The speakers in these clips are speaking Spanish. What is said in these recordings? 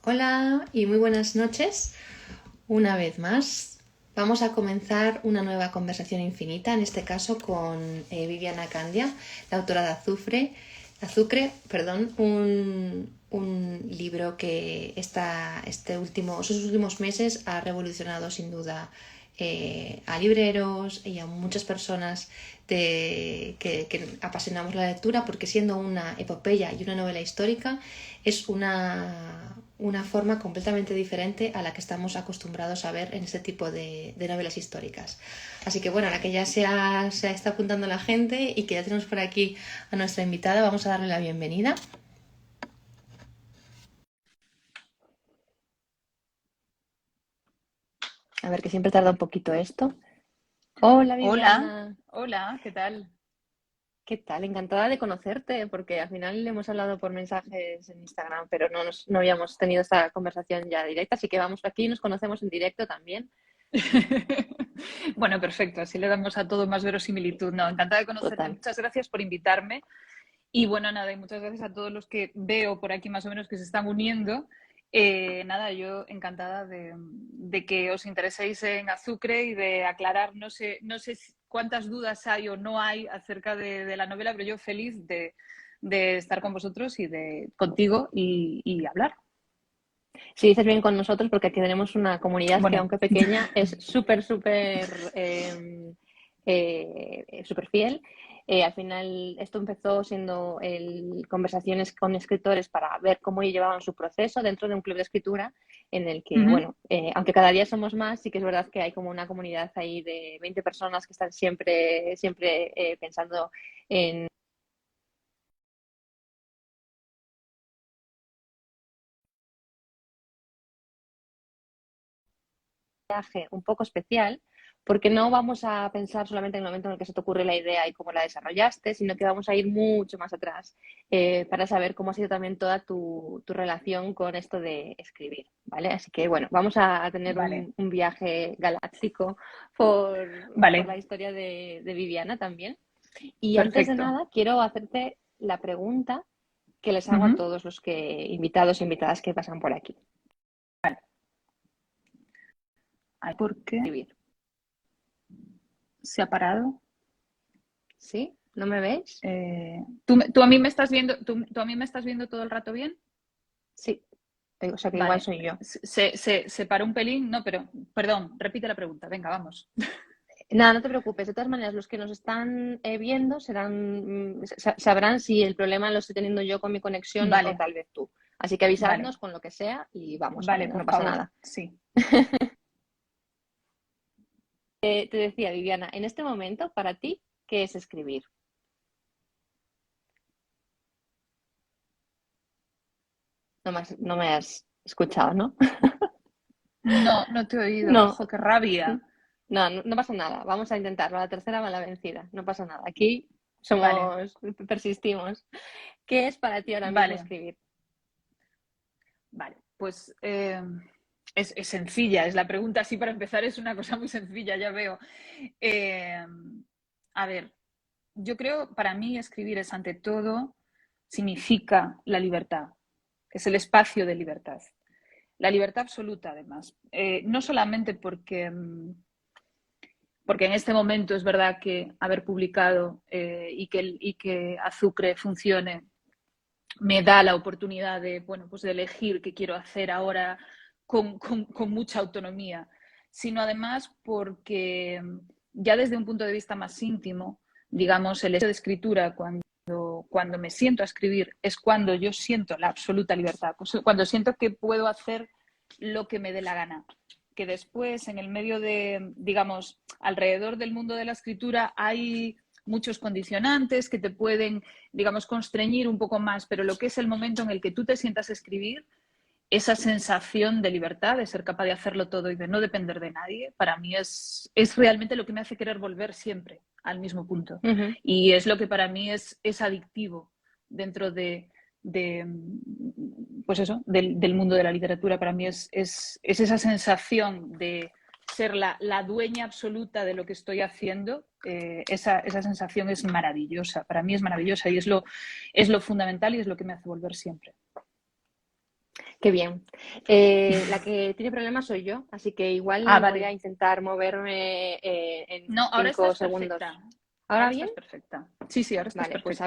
Hola y muy buenas noches. Una vez más, vamos a comenzar una nueva conversación infinita, en este caso con Viviana Candia, la autora de Azucre, un libro que sus últimos meses ha revolucionado sin duda a libreros y a muchas personas que apasionamos la lectura, porque siendo una epopeya y una novela histórica es una forma completamente diferente a la que estamos acostumbrados a ver en este tipo de novelas históricas. Así que bueno, ahora que ya se está apuntando la gente y que ya tenemos por aquí a nuestra invitada, vamos a darle la bienvenida. A ver, que siempre tarda un poquito esto. Hola Hola, Viviana, hola, ¿qué tal? ¿qué tal? Encantada de conocerte, porque al final hemos hablado por mensajes en Instagram, pero no habíamos tenido esta conversación ya directa, así que vamos aquí y nos conocemos en directo también. Bueno, perfecto, así le damos a todo más verosimilitud. No, encantada de conocerte. Total. Muchas gracias por invitarme. Y bueno, nada, y muchas gracias a todos los que veo por aquí más o menos que se están uniendo. Nada, yo encantada de que os intereséis en Azucre y de aclarar, no sé cuántas dudas hay o no hay acerca de la novela, pero yo feliz de estar con vosotros y contigo y hablar. Si dices bien con nosotros, porque aquí tenemos una comunidad que, Bueno, aunque pequeña, es súper fiel. Al final, esto empezó siendo conversaciones con escritores para ver cómo llevaban su proceso dentro de un club de escritura, en el que, ujú. bueno, aunque cada día somos más, sí que es verdad que hay como una comunidad ahí de 20 personas que están siempre pensando en viaje un poco especial, porque no vamos a pensar solamente en el momento en el que se te ocurre la idea y cómo la desarrollaste, sino que vamos a ir mucho más atrás para saber cómo ha sido también toda tu relación con esto de escribir, ¿vale? Así que bueno, vamos a tener Vale, un viaje galáctico por la vale, historia de Viviana también. Y antes de perfecto. nada, quiero hacerte la pregunta que les hago a Ujú. todos los invitados e invitadas que pasan por aquí. Ay, ¿por qué Escribir, se ha parado? ¿sí? ¿No me veis? ¿Tú a mí me estás viendo, tú a mí me estás viendo todo el rato bien? Sí. O sea que igual Vale. soy yo. Se paró un pelín, no, pero perdón, repite la pregunta, venga, vamos. Nada, no te preocupes. De todas maneras, los que nos están viendo sabrán si el problema lo estoy teniendo yo con mi conexión o Vale, tal vez tú. Así que vale, avisadnos con lo que sea y vamos vale, hablando, por no pasa favor, nada. sí. Te decía, Viviana, en este momento, para ti, ¿qué es escribir? No me has escuchado, ¿no? No, no te he oído, No, jo, qué rabia. no pasa nada. Vamos a intentarlo. A la tercera va la vencida. No pasa nada. Aquí Vale, persistimos. ¿Qué es para ti ahora mismo vale, escribir? vale. Pues es sencilla, es la pregunta así para empezar, es una cosa muy sencilla, ya veo. Eh, a ver, yo creo, para mí escribir es ante todo, significa la libertad, es el espacio de libertad. La libertad absoluta, además. No solamente porque en este momento es verdad que haber publicado y que Azucre funcione me da la oportunidad de, bueno, pues de elegir qué quiero hacer ahora con mucha autonomía, sino además porque ya desde un punto de vista más íntimo, digamos, el hecho de escritura, cuando me siento a escribir, es cuando yo siento la absoluta libertad, pues cuando siento que puedo hacer lo que me dé la gana. Que después, en el medio de, digamos, alrededor del mundo de la escritura, hay muchos condicionantes que te pueden, digamos, constreñir un poco más, pero lo que es el momento en el que tú te sientas a escribir, esa sensación de libertad, de ser capaz de hacerlo todo y de no depender de nadie, para mí es realmente lo que me hace querer volver siempre al mismo punto. Ujú. Y es lo que para mí es adictivo dentro de pues eso, del mundo de la literatura. Para mí es esa sensación de ser la dueña absoluta de lo que estoy haciendo, esa sensación es maravillosa, para mí es maravillosa y es lo fundamental y es lo que me hace volver siempre. Qué bien. La que tiene problemas soy yo, así que Ah, igual voy a vale. intentar moverme No, en ahora cinco estás perfecta. segundos. ¿Ahora Ahora bien? estás perfecta. Sí, sí, ahora estás Vale, pues perfecta.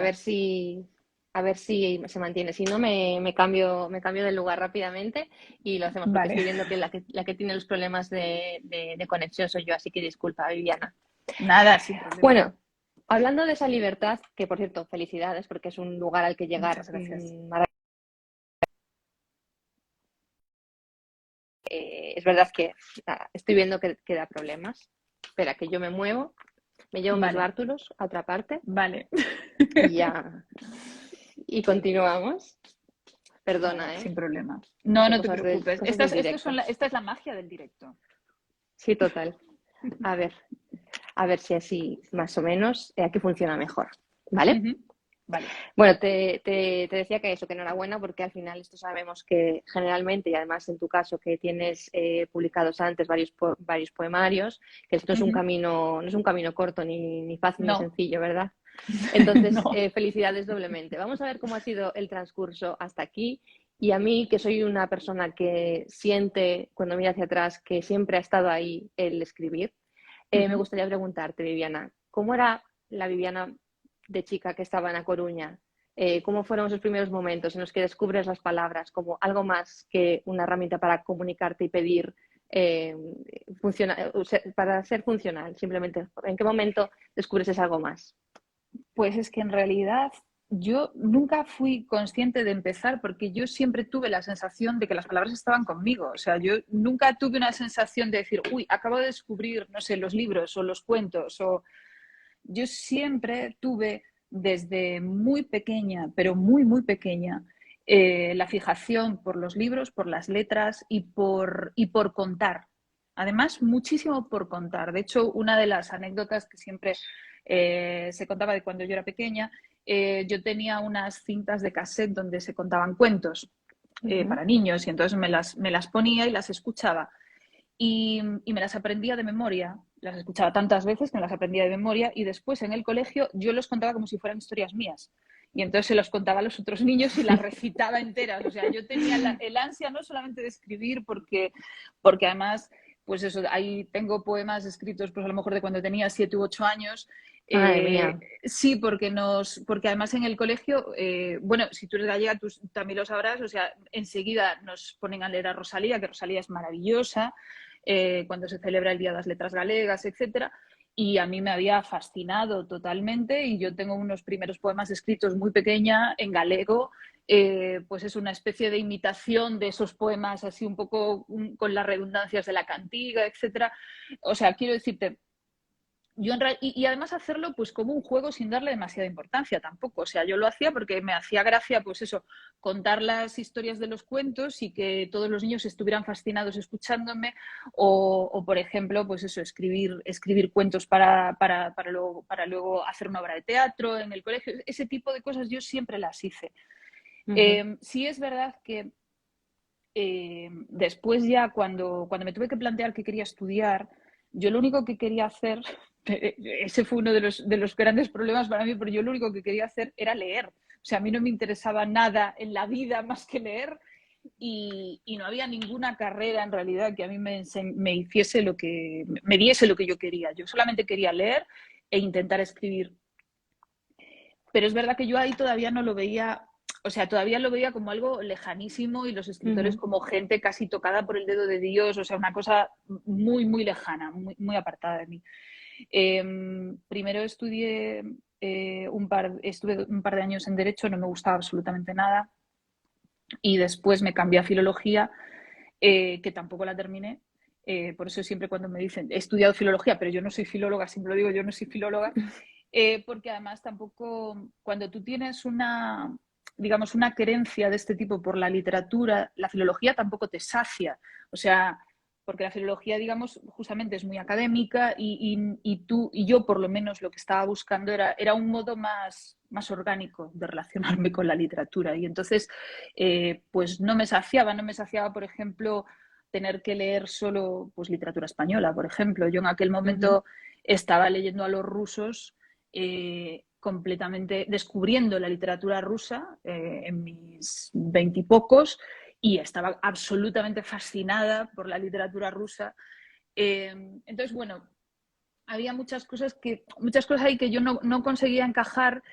a ver si se mantiene. Si no, me cambio del lugar rápidamente y lo hacemos, porque Vale. estoy viendo que la que tiene los problemas de conexión soy yo, así que disculpa, Viviana. Nada, sin problema. Bueno, hablando de esa libertad, que por cierto, felicidades, porque es un lugar al que llegar Muchas gracias. es verdad que estoy viendo que da problemas. Espera, que yo me muevo, me llevo mis Vale, bártulos a otra parte vale. y ya, y continuamos. Nada, Perdona, ¿eh? sin problema. No, Son no te preocupes. cosas del directo. Esta es la magia del directo. Sí, total. A ver, a ver si así más o menos aquí funciona mejor. ¿Vale? Ujú. Vale. Bueno, te decía que eso, que enhorabuena, porque al final esto sabemos que generalmente, y además en tu caso que tienes publicados antes varios poemarios, que esto es un Ujú. camino, no es un camino corto ni fácil ni No, sencillo, ¿verdad? Entonces, no. felicidades doblemente. Vamos a ver cómo ha sido el transcurso hasta aquí. Y a mí, que soy una persona que siente, cuando mira hacia atrás, que siempre ha estado ahí el escribir, me Ujú. gustaría preguntarte, Viviana, ¿cómo era la Viviana de chica que estaba en A Coruña? ¿Cómo fueron esos primeros momentos en los que descubres las palabras como algo más que una herramienta para comunicarte y pedir eh, para ser funcional? Simplemente, ¿en qué momento descubres es algo más? Pues es que en realidad yo nunca fui consciente de empezar porque yo siempre tuve la sensación de que las palabras estaban conmigo. O sea, yo nunca tuve una sensación de decir, uy, acabo de descubrir, no sé, los libros o los cuentos. O yo siempre tuve desde muy pequeña, pero muy, muy pequeña, la fijación por los libros, por las letras y por contar. Además, muchísimo por contar. De hecho, una de las anécdotas que siempre se contaba de cuando yo era pequeña, yo tenía unas cintas de cassette donde se contaban cuentos Uh -huh. para niños y entonces me las ponía y las escuchaba y me las aprendía de memoria. Las escuchaba tantas veces que me las aprendía de memoria y después en el colegio yo los contaba como si fueran historias mías. Y entonces se los contaba a los otros niños y las recitaba enteras. O sea, yo tenía el ansia no solamente de escribir, porque además, pues eso, ahí tengo poemas escritos, pues a lo mejor de cuando tenía 7 u 8 años. Madre mía. Sí, porque además en el colegio, bueno, si tú eres gallega, tú también lo sabrás, o sea, enseguida nos ponen a leer a Rosalía, que Rosalía es maravillosa, cuando se celebra el Día de las Letras Galegas, etcétera. Y a mí me había fascinado totalmente y yo tengo unos primeros poemas escritos muy pequeña en galego, pues es una especie de imitación de esos poemas así un poco con las redundancias de la cantiga, etcétera. O sea, quiero decirte, y además hacerlo pues como un juego sin darle demasiada importancia tampoco. O sea, yo lo hacía porque me hacía gracia, pues eso, contar las historias de los cuentos y que todos los niños estuvieran fascinados escuchándome o por ejemplo, pues eso, escribir cuentos para luego hacer una obra de teatro en el colegio. Ese tipo de cosas yo siempre las hice. Uh -huh. Sí es verdad que después ya cuando me tuve que plantear que quería estudiar, yo lo único que quería hacer, ese fue uno de los grandes problemas para mí, pero yo lo único que quería hacer era leer. O sea, a mí no me interesaba nada en la vida más que leer y no había ninguna carrera en realidad que a mí me hiciese me diese lo que yo quería. Yo solamente quería leer e intentar escribir. Pero es verdad que yo ahí todavía no lo veía, o sea, todavía lo veía como algo lejanísimo y los Uh escritores -huh. como gente casi tocada por el dedo de Dios, o sea, una cosa muy, muy lejana, muy, muy apartada de mí. Primero estuve un par de años en Derecho, no me gustaba absolutamente nada, y después me cambié a Filología, que tampoco la terminé. Por eso siempre cuando me dicen, he estudiado filología, pero yo no soy filóloga, siempre lo digo, yo no soy filóloga, porque además tampoco, cuando tú tienes digamos, una querencia de este tipo por la literatura, la filología tampoco te sacia. O sea, porque la filología, digamos, justamente es muy académica y yo por lo menos lo que estaba buscando era un modo más orgánico de relacionarme con la literatura. Y entonces, pues no me saciaba, por ejemplo, tener que leer solo pues, literatura española, por ejemplo. Yo en aquel Uh -huh. momento estaba leyendo a los rusos completamente descubriendo la literatura rusa en mis veintipocos y estaba absolutamente fascinada por la literatura rusa. Entonces, bueno, había muchas cosas ahí que yo no conseguía encajar,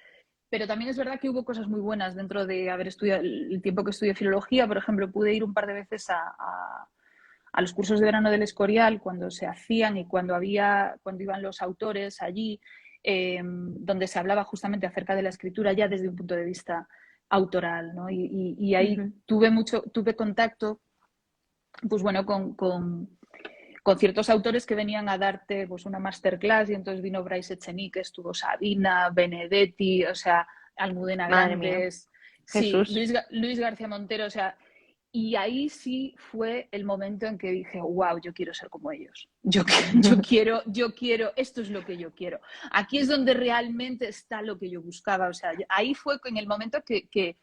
pero también es verdad que hubo cosas muy buenas dentro de haber estudiado el tiempo que estudié filología. Por ejemplo, pude ir un par de veces a los cursos de verano del Escorial cuando se hacían y cuando iban los autores allí, donde se hablaba justamente acerca de la escritura ya desde un punto de vista autoral, ¿no? Y ahí tuve contacto, pues bueno, con ciertos autores que venían a darte pues una masterclass, y entonces vino Bryce Echenique, estuvo Sabina, Benedetti, o sea, Almudena Madre mía, Grandes, sí, Jesús. Luis García Montero, o sea, y ahí sí fue el momento en que dije, wow, yo quiero ser como ellos. Yo quiero, esto es lo que yo quiero. Aquí es donde realmente está lo que yo buscaba. O sea, ahí fue en el momento que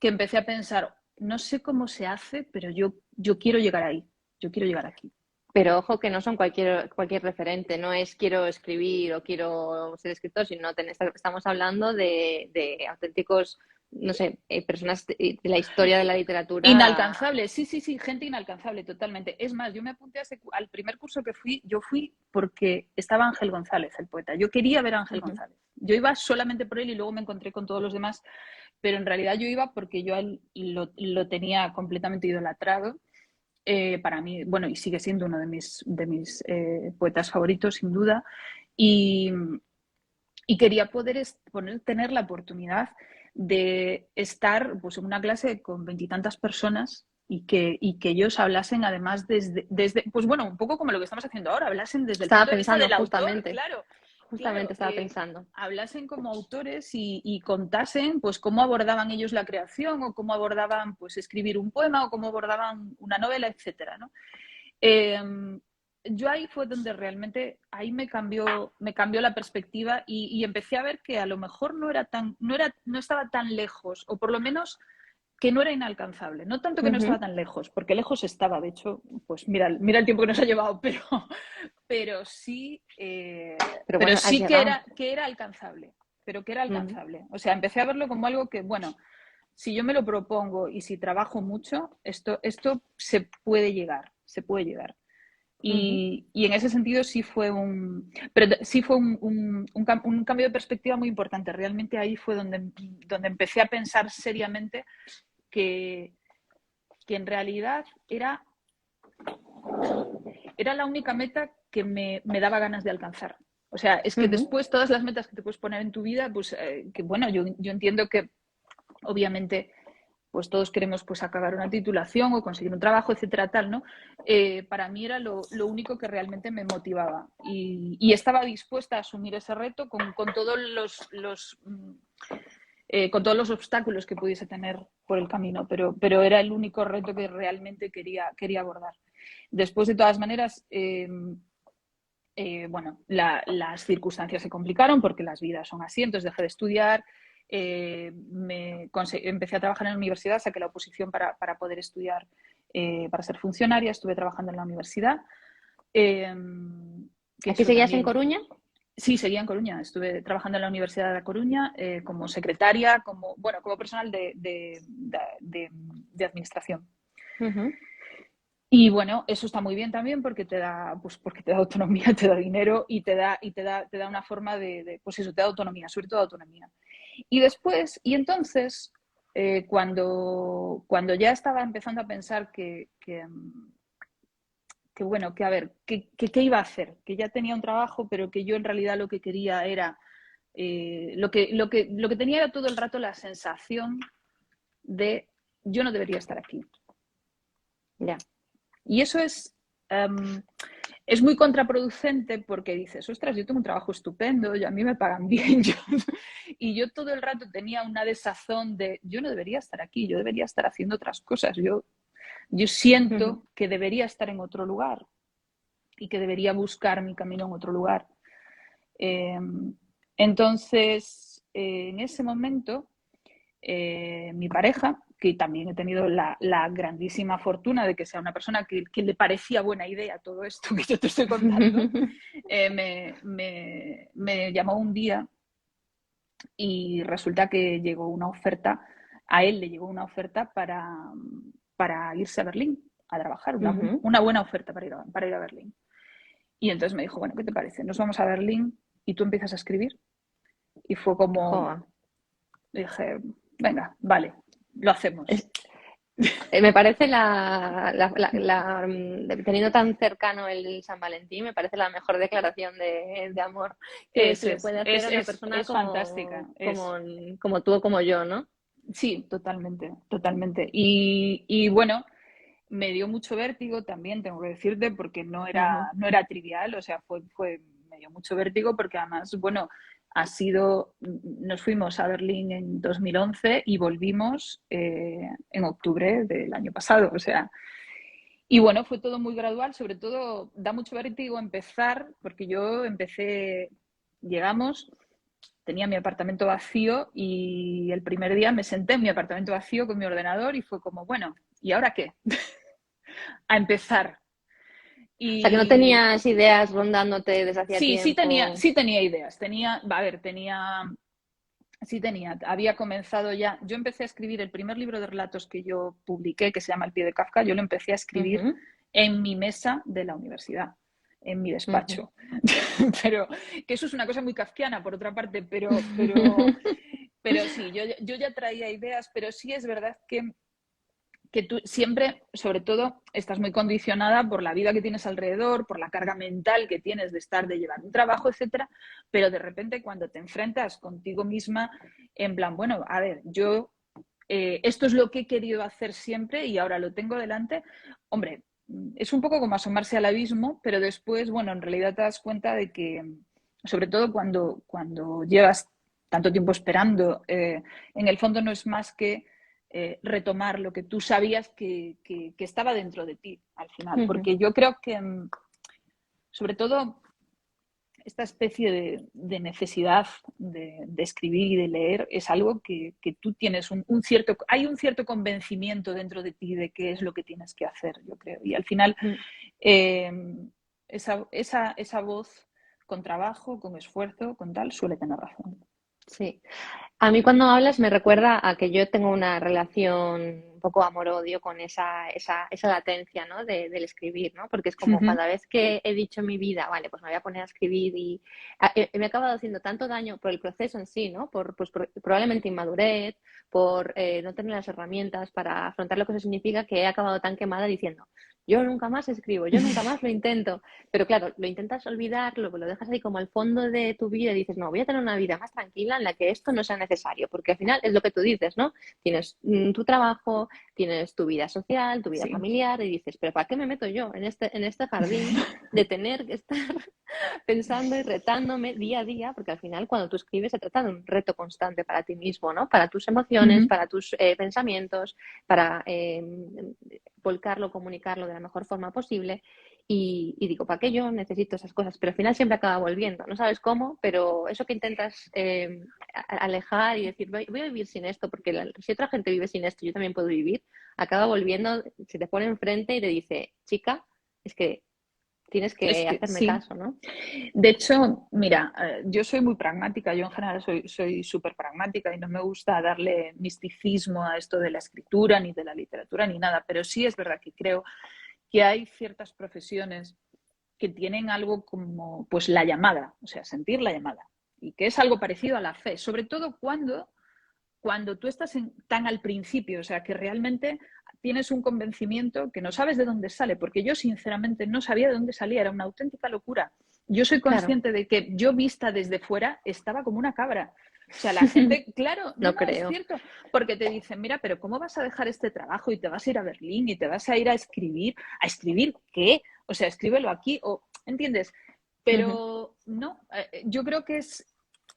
empecé a pensar, no sé cómo se hace, pero yo quiero llegar ahí. Yo quiero llegar aquí. Pero ojo que no son cualquier referente, no es quiero escribir o quiero ser escritor, sino estamos hablando de auténticos, no sé, personas de la historia de la literatura. Inalcanzable, sí, gente inalcanzable, totalmente. Es más, yo me apunté al primer curso que fui, yo fui porque estaba Ángel González, el poeta. Yo quería ver a Ángel González. Yo iba solamente por él y luego me encontré con todos los demás, pero en realidad yo iba porque yo a él lo tenía completamente idolatrado. Para mí, bueno, y sigue siendo uno de mis poetas favoritos, sin duda. Y, y quería tener la oportunidad de estar pues, en una clase con veintitantas personas y que ellos hablasen además desde, pues bueno, un poco como lo que estamos haciendo ahora, hablasen desde el Estaba punto de vista pensando del autor, justamente, claro, estaba pensando. hablasen como autores y contasen pues cómo abordaban ellos la creación o cómo abordaban pues escribir un poema o cómo abordaban una novela, etcétera, ¿no? Eh, yo ahí fue donde realmente ahí me cambió la perspectiva y empecé a ver que a lo mejor no estaba tan lejos, o por lo menos que no era inalcanzable. No tanto que no estaba tan lejos, porque lejos estaba, de hecho, pues mira el tiempo que nos ha llevado, pero sí, Pero pero bueno, has sí llegado. que era alcanzable, O sea, empecé a verlo como algo que, bueno, si yo me lo propongo y si trabajo mucho, esto se puede llegar, se puede llegar. Y en ese sentido sí fue un cambio de perspectiva muy importante. Realmente ahí fue donde empecé a pensar seriamente que, que en realidad era la única meta que me daba ganas de alcanzar. O sea, es que después todas las metas que te puedes poner en tu vida, pues que bueno, yo entiendo que obviamente pues todos queremos pues acabar una titulación o conseguir un trabajo, etcétera, tal, ¿no? Para mí era lo único que realmente me motivaba y estaba dispuesta a asumir ese reto con todos con todos los obstáculos que pudiese tener por el camino, pero era el único reto que realmente quería abordar. Después, de todas maneras, bueno, las circunstancias se complicaron porque las vidas son así, entonces dejé de estudiar, empecé a trabajar en la universidad, saqué la oposición para poder estudiar, para ser funcionaria, estuve trabajando en la universidad. Que ¿Aquí eso seguías en también, Coruña? sí, seguía en Coruña, estuve trabajando en la Universidad de La Coruña como secretaria, como personal de administración. Y bueno, eso está muy bien también porque porque te da autonomía, te da dinero y te da una forma pues eso, te da autonomía, sobre todo autonomía. Y después, y entonces, cuando ya estaba empezando a pensar bueno, que a ver, qué iba a hacer, que ya tenía un trabajo, pero que yo en realidad lo que quería era, lo que tenía era todo el rato la sensación de yo no debería estar aquí. Ya. Y eso es muy contraproducente porque dices, ostras, yo tengo un trabajo estupendo, y a mí me pagan bien, y yo todo el rato tenía una desazón de yo no debería estar aquí, yo debería estar haciendo otras cosas, yo siento que debería estar en otro lugar y que debería buscar mi camino en otro lugar. Entonces, en ese momento, mi pareja, que también he tenido la grandísima fortuna de que sea una persona que le parecía buena idea todo esto que yo te estoy contando, me llamó un día y resulta que llegó una oferta, a él le llegó una oferta para para irse a Berlín a trabajar, Ujú. una buena oferta para ir a Berlín. Y entonces me dijo, bueno, ¿qué te parece? Nos vamos a Berlín y tú empiezas a escribir. Y fue como, Joa. dije, venga, vale, lo hacemos. Es- Me parece teniendo tan cercano el San Valentín, me parece la mejor declaración de amor que se le puede hacer a una persona Es fantástica. como tú o como yo, ¿no? Sí, totalmente, totalmente. Y bueno, me dio mucho vértigo también, tengo que decirte, porque Ujú, no era trivial, o sea, me dio mucho vértigo porque además, bueno, nos fuimos a Berlín en 2011 y volvimos en octubre del año pasado, o sea, y bueno, fue todo muy gradual, sobre todo da mucho vértigo empezar, porque yo empecé, llegamos, tenía mi apartamento vacío y el primer día me senté en mi apartamento vacío con mi ordenador y fue como, bueno, ¿y ahora qué? A empezar. o sea, que no Y tenías ideas rondándote desde hacía tiempo. sí tenía ideas, había comenzado ya, yo empecé a escribir el primer libro de relatos que yo publiqué, que se llama El pie de Kafka, yo lo empecé a escribir Ujú, en mi mesa de la universidad, en mi ujú. despacho. Pero que eso es una cosa muy kafkiana, por otra parte, pero sí, yo ya traía ideas, pero sí es verdad que tú siempre, sobre todo, estás muy condicionada por la vida que tienes alrededor, por la carga mental que tienes de llevar un trabajo, etcétera, pero de repente cuando te enfrentas contigo misma, en plan, bueno, a ver, esto es lo que he querido hacer siempre y ahora lo tengo delante, hombre, es un poco como asomarse al abismo, pero después, bueno, en realidad te das cuenta de que, sobre todo cuando llevas tanto tiempo esperando, en el fondo no es más que retomar lo que tú sabías que estaba dentro de ti al final. Ujú. Porque yo creo que, sobre todo, esta especie necesidad de escribir y de leer es algo que tú tienes hay un cierto convencimiento dentro de ti de qué es lo que tienes que hacer, yo creo. Y al final, eh, esa voz con trabajo, con esfuerzo, con tal, suele tener razón. Sí. A mí cuando hablas me recuerda a que yo tengo una relación un poco amor-odio con esa latencia, ¿no? Del escribir, ¿no? Porque es como cada vez que he dicho en mi vida, vale, pues me voy a poner a escribir y me he acabado haciendo tanto daño por el proceso en sí, ¿no? Probablemente inmadurez, por no tener las herramientas para afrontar lo que eso significa, que he acabado tan quemada diciendo, yo nunca más escribo, yo nunca más lo intento. Pero claro, lo intentas olvidar, lo dejas ahí como al fondo de tu vida y dices, no, voy a tener una vida más tranquila en la que esto no sea necesario, porque al final es lo que tú dices, ¿no? Tienes tu trabajo, tienes tu vida social, tu vida Sí. familiar y dices, pero ¿para qué me meto yo en este jardín de tener que estar pensando y retándome día a día? Porque al final cuando tú escribes se trata de un reto constante para ti mismo, ¿no? Para tus emociones, para tus pensamientos, para volcarlo, comunicarlo de la mejor forma posible. Y digo, ¿para qué yo necesito esas cosas? Pero al final siempre acaba volviendo. No sabes cómo, pero eso que intentas alejar y decir, voy a vivir sin esto, porque si otra gente vive sin esto, yo también puedo vivir, acaba volviendo, se te pone enfrente y te dice, chica, es que tienes Es que que hacerme sí. caso, ¿no? De hecho, mira, yo soy muy pragmática, yo en general soy súper pragmática y no me gusta darle misticismo a esto de la escritura, ni de la literatura, ni nada, pero sí es verdad que creo que hay ciertas profesiones que tienen algo como pues la llamada, o sea, sentir la llamada, y que es algo parecido a la fe, sobre todo cuando tú estás tan al principio, o sea, que realmente tienes un convencimiento que no sabes de dónde sale, porque yo sinceramente no sabía de dónde salía, era una auténtica locura. Yo soy Claro, consciente de que yo vista desde fuera estaba como una cabra. O sea, la gente, claro, no no, es creo. cierto, porque te dicen, mira, pero ¿cómo vas a dejar este trabajo y te vas a ir a Berlín y te vas a ir a escribir? ¿A escribir qué? O sea, escríbelo aquí, o, ¿entiendes? Pero no, yo creo que es,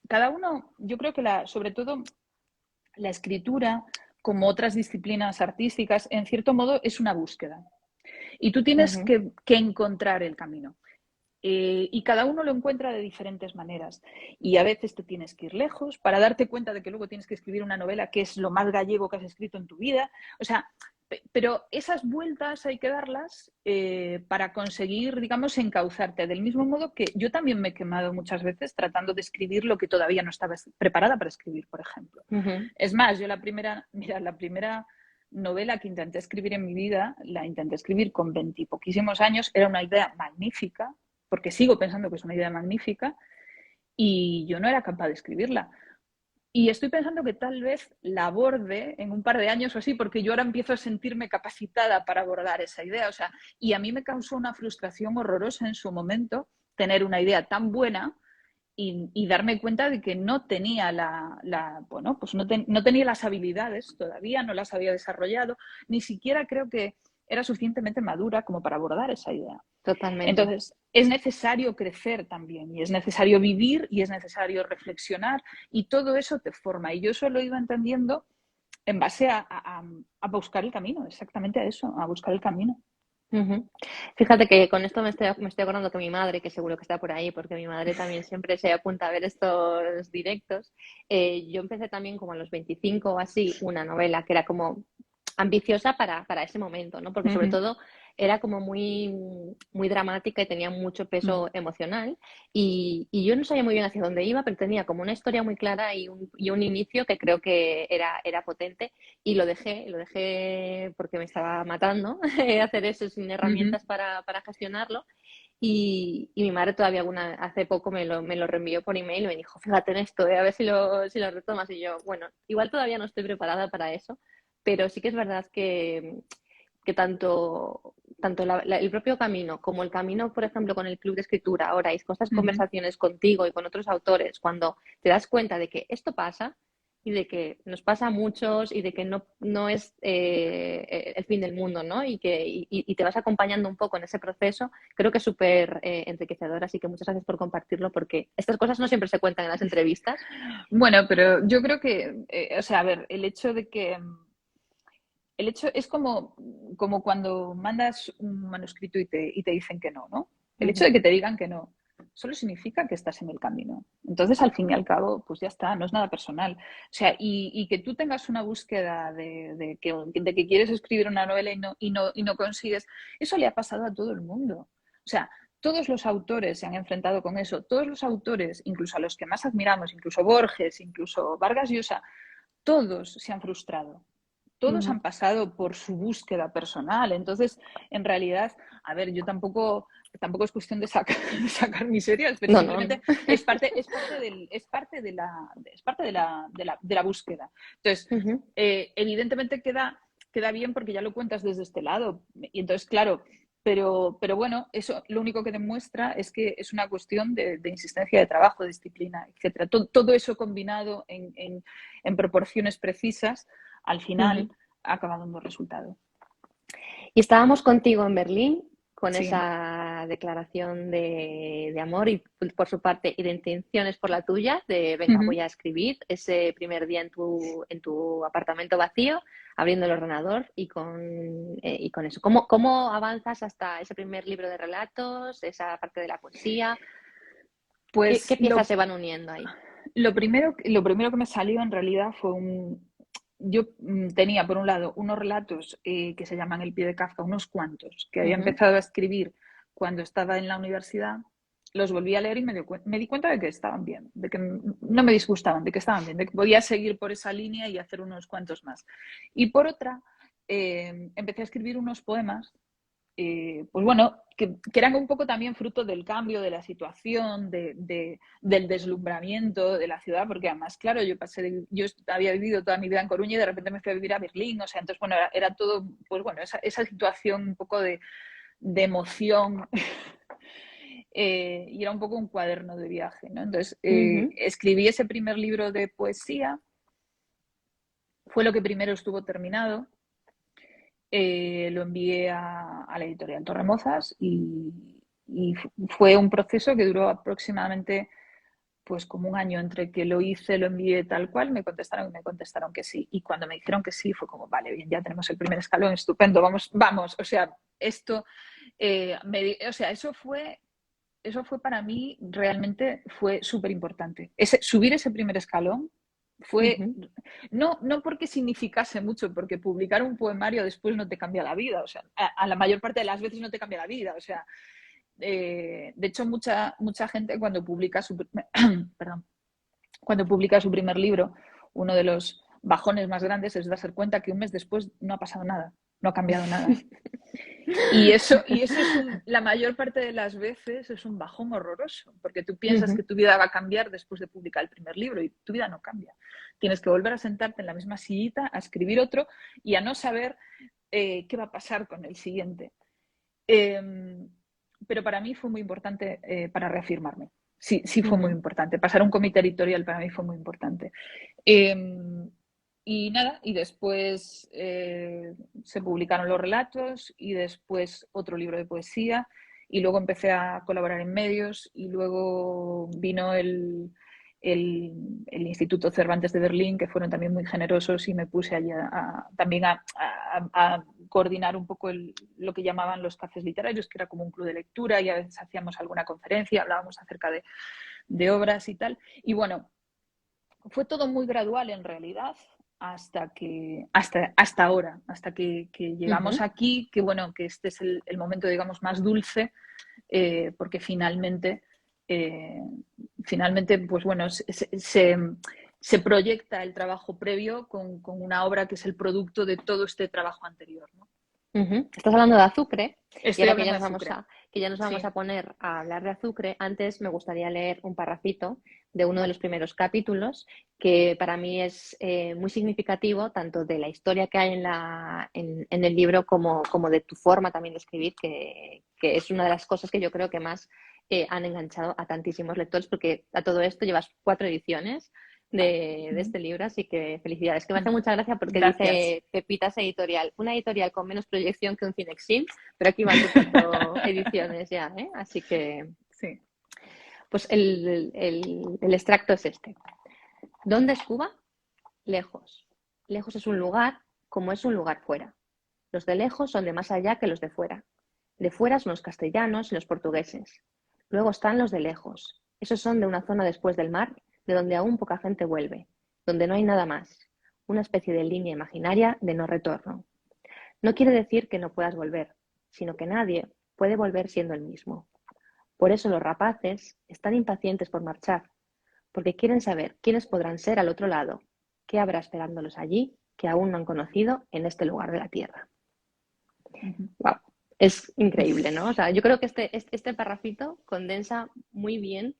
cada uno, yo creo que sobre todo la escritura, como otras disciplinas artísticas, en cierto modo es una búsqueda. Y tú tienes que encontrar el camino. Y cada uno lo encuentra de diferentes maneras. Y a veces te tienes que ir lejos para darte cuenta de que luego tienes que escribir una novela que es lo más gallego que has escrito en tu vida. O sea, pero esas vueltas hay que darlas para conseguir, digamos, encauzarte. Del mismo modo que yo también me he quemado muchas veces tratando de escribir lo que todavía no estaba preparada para escribir, por ejemplo. Es más, yo la primera novela que intenté escribir en mi vida, la intenté escribir con 20 y poquísimos años, era una idea magnífica, porque sigo pensando que es una idea magnífica, y yo no era capaz de escribirla. Y estoy pensando que tal vez la aborde en un par de años o así, porque yo ahora empiezo a sentirme capacitada para abordar esa idea. O sea, y a mí me causó una frustración horrorosa en su momento tener una idea tan buena y darme cuenta de que no tenía bueno, pues no tenía las habilidades todavía, no las había desarrollado, ni siquiera creo que era suficientemente madura como para abordar esa idea. Totalmente. Entonces, es necesario crecer también y es necesario vivir y es necesario reflexionar y todo eso te forma. Y yo eso lo iba entendiendo en base a buscar el camino, exactamente a eso, a buscar el camino. Ujú. Fíjate que con esto me estoy acordando que mi madre, que seguro que está por ahí, porque mi madre también siempre se apunta a ver estos directos, yo empecé también como a los 25 o así una novela que era como ambiciosa para ese momento, ¿no? Porque sobre Uh-huh. todo era como muy dramática y tenía mucho peso emocional y yo no sabía muy bien hacia dónde iba, pero tenía como una historia muy clara y un inicio que creo que era potente y lo dejé porque me estaba matando hacer eso sin Uh-huh. herramientas para gestionarlo. Y mi madre todavía hace poco me lo reenvió por email y me dijo, fíjate en esto, a ver si lo retomas. Y yo, bueno, igual todavía no estoy preparada para eso, pero sí que es verdad que tanto el propio camino como el camino, por ejemplo, con el club de escritura ahora y con estas Uh-huh. conversaciones contigo y con otros autores, cuando te das cuenta de que esto pasa y de que nos pasa a muchos y de que no es el fin del mundo, ¿no? Y te vas acompañando un poco en ese proceso, creo que es súper enriquecedor, así que muchas gracias por compartirlo porque estas cosas no siempre se cuentan en las entrevistas. Bueno, pero yo creo que, o sea, a ver, el hecho es como cuando mandas un manuscrito y te dicen que no, ¿no? El hecho de que te digan que no solo significa que estás en el camino. Entonces, al fin y al cabo, pues ya está, no es nada personal. O sea, y que tú tengas una búsqueda de que quieres escribir una novela y no consigues, eso le ha pasado a todo el mundo. O sea, todos los autores se han enfrentado con eso, todos los autores, incluso a los que más admiramos, incluso Borges, incluso Vargas Llosa, todos se han frustrado, todos Ujú. han pasado por su búsqueda personal. Entonces, en realidad, a ver, yo tampoco es cuestión de sacar miserias, pero No, no, no. simplemente es parte de la búsqueda. Entonces, Ujú. evidentemente queda bien porque ya lo cuentas desde este lado. Y entonces, claro, pero bueno, eso lo único que demuestra es que es una cuestión de insistencia de trabajo, de disciplina, etcétera. Todo eso combinado en proporciones precisas, al final Ujú. acaba dando resultado. Y estábamos contigo en Berlín con Sí. esa declaración de amor y por su parte y de intenciones por la tuya, de venga, Uh-huh. voy a escribir ese primer día en tu apartamento vacío, abriendo el ordenador y con eso. ¿Cómo avanzas hasta ese primer libro de relatos, esa parte de la poesía? Pues Qué piezas se van uniendo ahí? lo primero que me salió en realidad fue yo tenía por un lado unos relatos que se llaman El pie de Kafka, unos cuantos, que había Ujú. empezado a escribir cuando estaba en la universidad, los volví a leer y me di cuenta de que estaban bien, de que no me disgustaban, de que estaban bien, de que podía seguir por esa línea y hacer unos cuantos más. Y por otra, empecé a escribir unos poemas pues bueno, que eran un poco también fruto del cambio, de la situación, del deslumbramiento de la ciudad, porque además, claro, yo había vivido toda mi vida en Coruña y de repente me fui a vivir a Berlín, o sea, entonces, bueno, era todo, pues bueno, esa situación un poco de emoción y era un poco un cuaderno de viaje, ¿no? Entonces, Ujú. escribí ese primer libro de poesía, fue lo que primero estuvo terminado, lo envié a la editorial Torremozas y fue un proceso que duró aproximadamente pues como un año entre que lo hice, lo envié tal cual, me contestaron que sí. Y cuando me dijeron que sí, fue como, vale, bien, ya tenemos el primer escalón, estupendo, vamos. O sea, esto, o sea, eso fue para mí realmente fue súper importante. Subir ese primer escalón fue, Ujú. no porque significase mucho, porque publicar un poemario después no te cambia la vida, o sea, a la mayor parte de las veces no te cambia la vida, o sea, de hecho mucha gente cuando publica perdón, cuando publica su primer libro, uno bajones más grandes es darse cuenta que un mes después no ha pasado nada, no ha cambiado nada. Y eso la mayor parte de las veces es un bajón horroroso, porque tú piensas que tu vida va a cambiar después de publicar el primer libro y tu vida no cambia. Tienes que volver a sentarte en la misma sillita, a escribir otro y a no saber qué va a pasar con el siguiente. Pero para mí fue muy importante para reafirmarme. Sí, fue muy importante. Pasar un comité editorial para mí fue muy importante. Y nada, y después se publicaron los relatos y después otro libro de poesía y luego empecé a colaborar en medios y luego vino el Instituto Cervantes de Berlín, que fueron también muy generosos y me puse allí también a coordinar un poco lo que llamaban los cafés literarios, que era como un club de lectura y a veces hacíamos alguna conferencia, hablábamos acerca de obras y tal. Y bueno, fue todo muy gradual en realidad hasta ahora, hasta que llegamos aquí, que bueno, que este es el momento, digamos, más dulce, porque finalmente, pues bueno, se proyecta el trabajo previo con una obra que es el producto de todo este trabajo anterior, ¿no? Estás hablando de Azucre. Estoy y ahora hablando que ya nos vamos a poner a hablar de Azucre, antes me gustaría leer un parrafito de uno de los primeros capítulos que para mí es muy significativo tanto de la historia que hay en el libro como de tu forma también de escribir, que es una de las cosas que yo creo que más han enganchado a tantísimos lectores, porque a todo esto llevas 4 ediciones de este libro, así que felicidades. Que me hace mucha gracia porque dice Pepitas Editorial, una editorial con menos proyección que un Cinexin, pero aquí van 4 ediciones ya, ¿eh? Así que sí. Pues el extracto es este. ¿Dónde es Cuba? Lejos. Lejos es un lugar como es un lugar fuera. Los de lejos son de más allá que los de fuera. De fuera son los castellanos y los portugueses. Luego están los de lejos. Esos son de una zona después del mar, de donde aún poca gente vuelve, donde no hay nada más. Una especie de línea imaginaria de no retorno. No quiere decir que no puedas volver, sino que nadie puede volver siendo el mismo. Por eso los rapaces están impacientes por marchar, porque quieren saber quiénes podrán ser al otro lado, qué habrá esperándolos allí que aún no han conocido en este lugar de la tierra. Wow. Es increíble, ¿no? O sea, yo creo que este parrafito condensa muy bien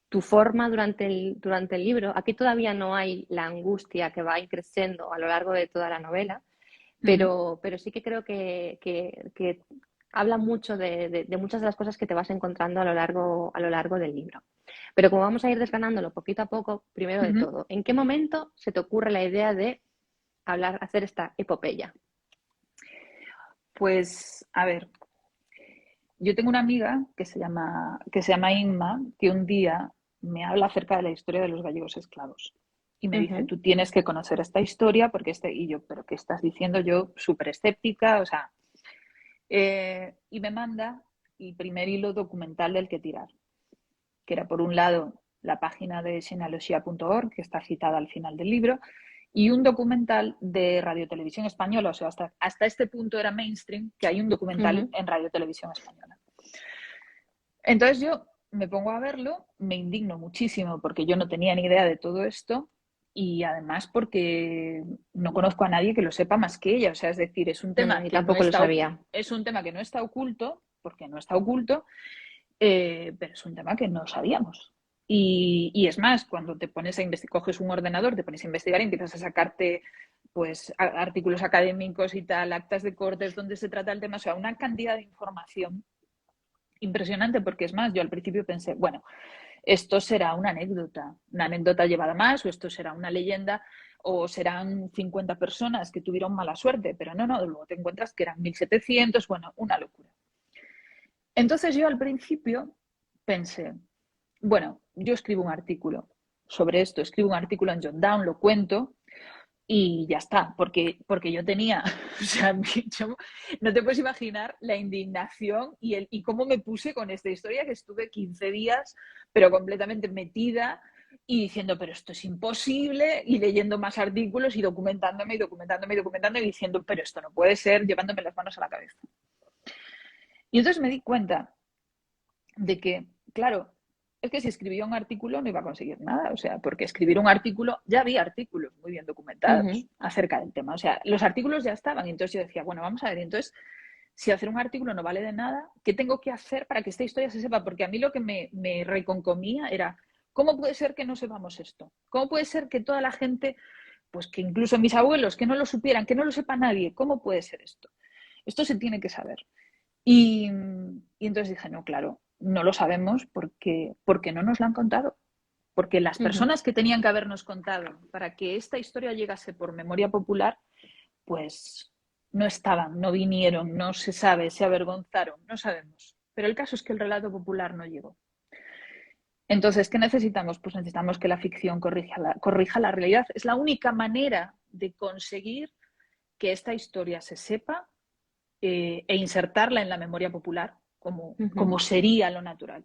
tu forma durante el libro. Aquí todavía no hay la angustia que va a ir creciendo a lo largo de toda la novela, pero sí que creo que habla mucho de muchas de las cosas que te vas encontrando a lo largo del libro. Pero como vamos a ir desgranándolo poquito a poco, primero de todo, ¿en qué momento se te ocurre la idea de hacer esta epopeya? Pues, a ver, yo tengo una amiga que se llama Inma, que un día me habla acerca de la historia de los gallegos esclavos. Y me dice, tú tienes que conocer esta historia, porque y yo, ¿pero qué estás diciendo? Yo, súper escéptica, o sea. Y me manda el primer hilo documental del que tirar, que era por un lado la página de genealogia.org, que está citada al final del libro, y un documental de Radio Televisión Española, o sea, hasta este punto era mainstream, que hay un documental en Radio Televisión Española. Entonces yo me pongo a verlo, me indigno muchísimo porque yo no tenía ni idea de todo esto y además porque no conozco a nadie que lo sepa más que ella, o sea, es decir, es un tema que tampoco lo sabía. Es un tema que no está oculto, porque no está oculto, pero es un tema que no sabíamos. Y es más, cuando te pones a investigar, coges un ordenador, te pones a investigar y empiezas a sacarte pues artículos académicos y tal, actas de cortes donde se trata el tema, o sea, una cantidad de información impresionante, porque es más, yo al principio pensé, bueno, esto será una anécdota llevada más, o esto será una leyenda, o serán 50 personas que tuvieron mala suerte, pero no, luego te encuentras que eran 1700, bueno, una locura. Entonces yo al principio pensé, bueno, yo escribo un artículo sobre esto, escribo un artículo en John Down, lo cuento y ya está, porque yo tenía, o sea, no te puedes imaginar la indignación y cómo me puse con esta historia, que estuve 15 días, pero completamente metida y diciendo, pero esto es imposible, y leyendo más artículos y documentándome y diciendo, pero esto no puede ser, llevándome las manos a la cabeza. Y entonces me di cuenta de que, claro, que si escribía un artículo no iba a conseguir nada, o sea, porque escribir un artículo, ya había artículos muy bien documentados acerca del tema, o sea, los artículos ya estaban, y entonces yo decía, bueno, vamos a ver, entonces, si hacer un artículo no vale de nada, ¿qué tengo que hacer para que esta historia se sepa? Porque a mí lo que me reconcomía era, ¿cómo puede ser que no sepamos esto? ¿Cómo puede ser que toda la gente, pues que incluso mis abuelos, que no lo supieran, que no lo sepa nadie, ¿cómo puede ser esto? Esto se tiene que saber. Y entonces dije, no, claro, no lo sabemos porque no nos lo han contado. Porque las personas que tenían que habernos contado para que esta historia llegase por memoria popular, pues no estaban, no vinieron, no se sabe, se avergonzaron, no sabemos. Pero el caso es que el relato popular no llegó. Entonces, ¿qué necesitamos? Pues necesitamos que la ficción corrija la realidad. Es la única manera de conseguir que esta historia se sepa e insertarla en la memoria popular como sería lo natural.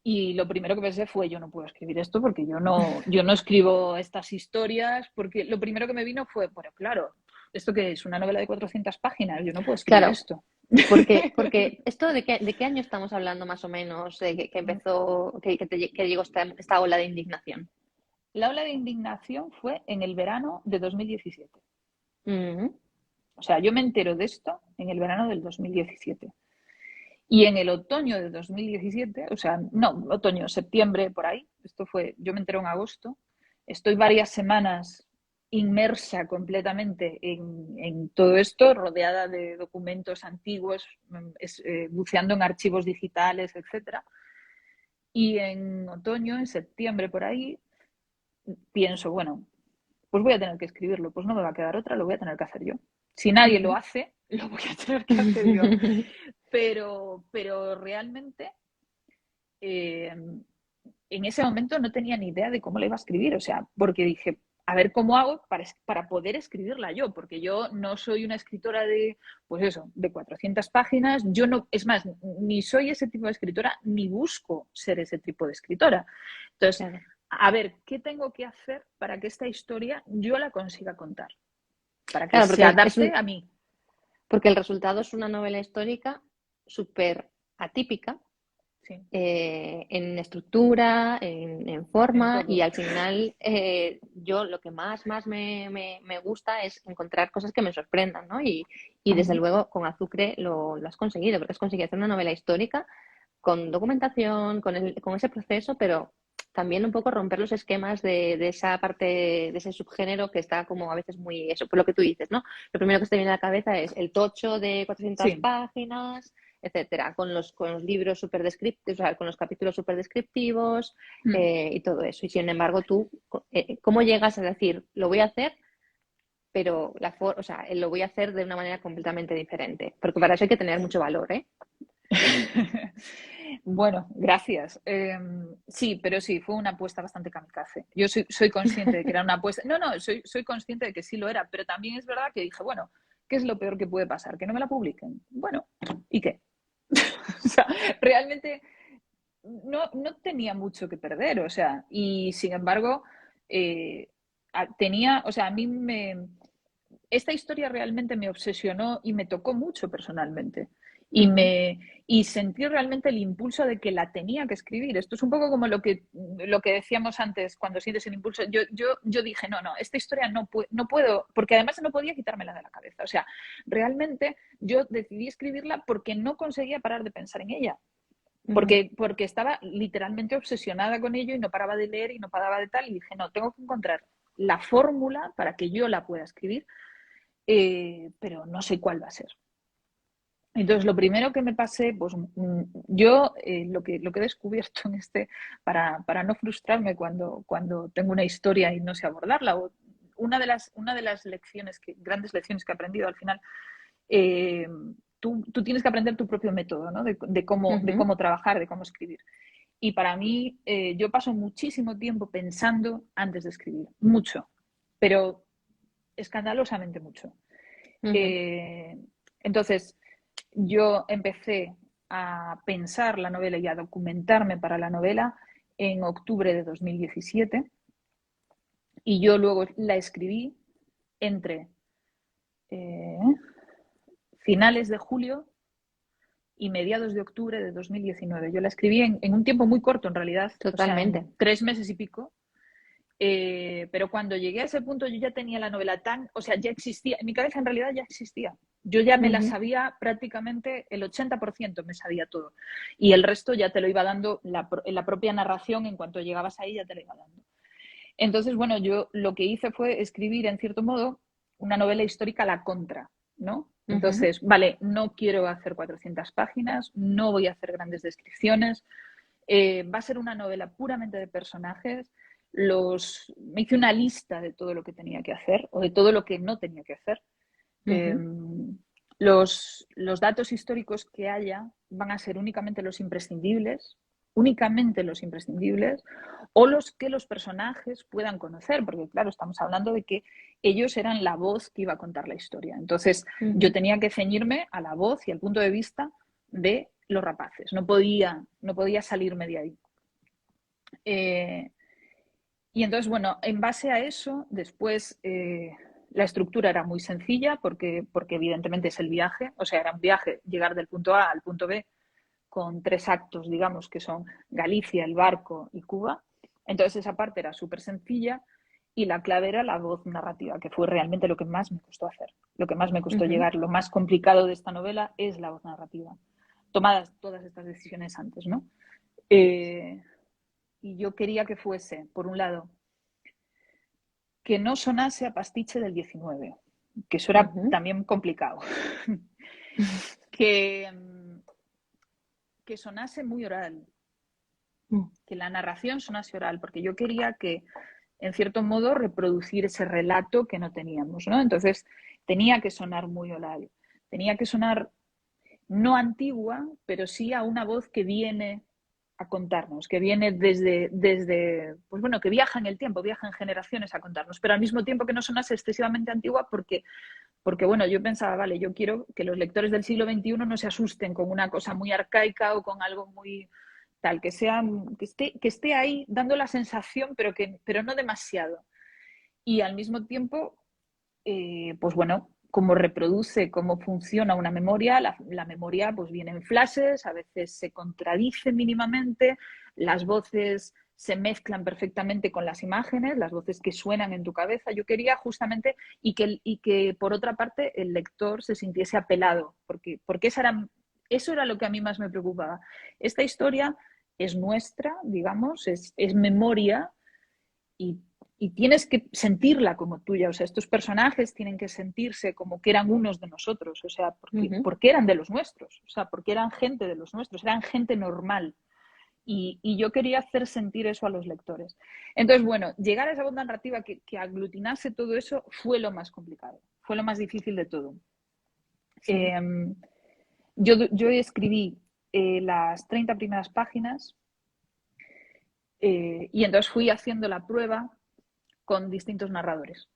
Y lo primero que pensé fue, yo no puedo escribir esto porque yo no escribo estas historias, porque lo primero que me vino fue, bueno, claro, ¿esto qué es? ¿Una novela de 400 páginas? Yo no puedo escribir Claro, esto. porque esto de qué año estamos hablando más o menos, que empezó, que llegó esta ola de indignación. La ola de indignación fue en el verano de 2017. Uh-huh. O sea, yo me entero de esto en el verano del 2017. Y en el otoño de 2017, o sea, no, otoño, septiembre, por ahí, esto fue, yo me entero en agosto, estoy varias semanas inmersa completamente en todo esto, rodeada de documentos antiguos, buceando en archivos digitales, etcétera. Y en otoño, en septiembre, por ahí, pienso, bueno, pues voy a tener que escribirlo, pues no me va a quedar otra, lo voy a tener que hacer yo. Si nadie lo hace, lo voy a tener que hacer yo. Pero realmente en ese momento no tenía ni idea de cómo la iba a escribir, o sea, porque dije, a ver cómo hago para poder escribirla yo, porque yo no soy una escritora de, pues eso, de 400 páginas, yo no, es más, ni soy ese tipo de escritora, ni busco ser ese tipo de escritora. Entonces, Claro. a ver, ¿qué tengo que hacer para que esta historia yo la consiga contar? Para que Claro, se porque adapte a mí. porque el resultado es una novela histórica súper atípica, Sí, en estructura, en en forma, y todo. al final yo lo que más me gusta es encontrar cosas que me sorprendan, ¿no? Y desde Uh-huh. luego con Azucre lo has conseguido, porque has conseguido hacer una novela histórica con documentación, con ese proceso, pero también un poco romper los esquemas de esa parte, de ese subgénero que está como a veces muy, eso, por lo que tú dices, ¿no? Lo primero que se te viene a la cabeza es el tocho de 400 Sí. páginas, etcétera, con los libros súper descriptivos, o sea, con los capítulos súper descriptivos Mm. y todo eso. Y sin embargo, tú, ¿cómo llegas a decir, lo voy a hacer, pero o sea, lo voy a hacer de una manera completamente diferente? Porque para eso hay que tener mucho valor, ¿eh? Bueno, gracias. Sí, pero sí, fue una apuesta bastante kamikaze. Yo soy consciente de que era una apuesta. No, no, soy consciente de que sí lo era, pero también es verdad que dije, bueno, ¿qué es lo peor que puede pasar? Que no me la publiquen. Bueno, ¿y qué? O sea, realmente no tenía mucho que perder, o sea, y sin embargo, tenía, o sea, esta historia realmente me obsesionó y me tocó mucho personalmente. Y, Uh-huh. me, y sentí realmente el impulso de que la tenía que escribir. Esto es un poco como lo que decíamos antes, cuando sientes el impulso. Yo dije, no, esta historia no puedo, porque además no podía quitármela de la cabeza. O sea, realmente yo decidí escribirla porque no conseguía parar de pensar en ella. Uh-huh. Porque estaba literalmente obsesionada con ello y no paraba de leer y no paraba de tal. Y dije, no, tengo que encontrar la fórmula para que yo la pueda escribir, pero no sé cuál va a ser. Entonces, lo primero que me pasé, pues yo lo que he descubierto en para no frustrarme cuando tengo una historia y no sé abordarla, una de las lecciones, grandes lecciones que he aprendido al final, eh, tú tienes que aprender tu propio método, ¿no? De Uh-huh. cómo trabajar, de cómo escribir. Y para mí, yo paso muchísimo tiempo pensando antes de escribir, mucho, pero escandalosamente mucho. Uh-huh. Eh, entonces, yo empecé a pensar la novela y a documentarme para la novela en octubre de 2017 y yo luego la escribí entre eh, finales de julio y mediados de octubre de 2019. Yo la escribí en un tiempo muy corto, en realidad, Totalmente. o sea, en 3 meses y pico. Pero cuando llegué a ese punto yo ya tenía la novela tan, o sea, ya existía, en mi cabeza en realidad ya existía. Yo ya me la sabía prácticamente, el 80% me sabía todo. Y el resto ya te lo iba dando la propia narración, en cuanto llegabas ahí ya te lo iba dando. Entonces, bueno, yo lo que hice fue escribir, en cierto modo, una novela histórica a la contra, ¿no? Entonces, vale, no quiero hacer 400 páginas, no voy a hacer grandes descripciones, va a ser una novela puramente de personajes. Me hice una lista de todo lo que tenía que hacer o de todo lo que no tenía que hacer. Los datos históricos que haya van a ser únicamente los imprescindibles, o los que los personajes puedan conocer, porque claro, estamos hablando de que ellos eran la voz que iba a contar la historia. Entonces, yo tenía que ceñirme a la voz y al punto de vista de los rapaces. No podía salirme de ahí. Y entonces, bueno, en base a eso, después la estructura era muy sencilla porque evidentemente es el viaje, o sea, era un viaje, llegar del punto A al punto B con 3 actos, digamos, que son Galicia, el barco y Cuba. Entonces esa parte era súper sencilla y la clave era la voz narrativa, que fue realmente lo que más me costó hacer, lo que más me costó llegar. Lo más complicado de esta novela es la voz narrativa, tomadas todas estas decisiones antes, ¿no? Y yo quería que fuese, por un lado, que no sonase a pastiche del 19, que eso era también complicado. que sonase muy oral, que la narración sonase oral, porque yo quería que, en cierto modo, reproducir ese relato que no teníamos, ¿no? Entonces, tenía que sonar muy oral, tenía que sonar no antigua, pero sí a una voz que viene a contarnos, que viene desde, pues bueno, que viaja en el tiempo, viaja en generaciones a contarnos, pero al mismo tiempo que no sonase excesivamente antigua porque bueno, yo pensaba, vale, yo quiero que los lectores del siglo XXI no se asusten con una cosa muy arcaica o con algo muy tal, que esté ahí dando la sensación, pero no demasiado. Y al mismo tiempo, pues bueno, cómo reproduce, cómo funciona una memoria, la memoria pues viene en flashes, a veces se contradice mínimamente, las voces se mezclan perfectamente con las imágenes, las voces que suenan en tu cabeza. Yo quería justamente y que por otra parte el lector se sintiese apelado, porque eso era lo que a mí más me preocupaba. Esta historia es nuestra, digamos, es memoria y tienes que sentirla como tuya. O sea, estos personajes tienen que sentirse como que eran unos de nosotros, o sea, porque eran de los nuestros, o sea, porque eran gente de los nuestros, eran gente normal. Y yo quería hacer sentir eso a los lectores. Entonces, bueno, llegar a esa voz narrativa que aglutinase todo eso fue lo más complicado, fue lo más difícil de todo. Sí. Yo escribí las 30 primeras páginas y entonces fui haciendo la prueba con distintos narradores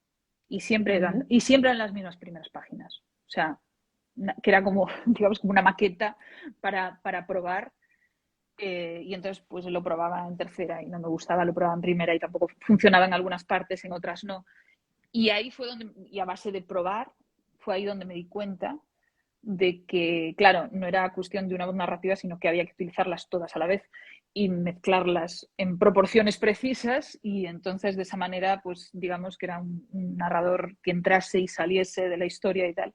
y siempre eran las mismas primeras páginas. O sea, que era como, digamos, como una maqueta para probar. Y entonces pues lo probaba en tercera y no me gustaba, lo probaba en primera y tampoco funcionaba en algunas partes, en otras no. Y ahí fue donde, y a base de probar, fue ahí donde me di cuenta de que, claro, no era cuestión de una voz narrativa, sino que había que utilizarlas todas a la vez y mezclarlas en proporciones precisas, y entonces de esa manera, pues digamos que era un narrador que entrase y saliese de la historia y tal.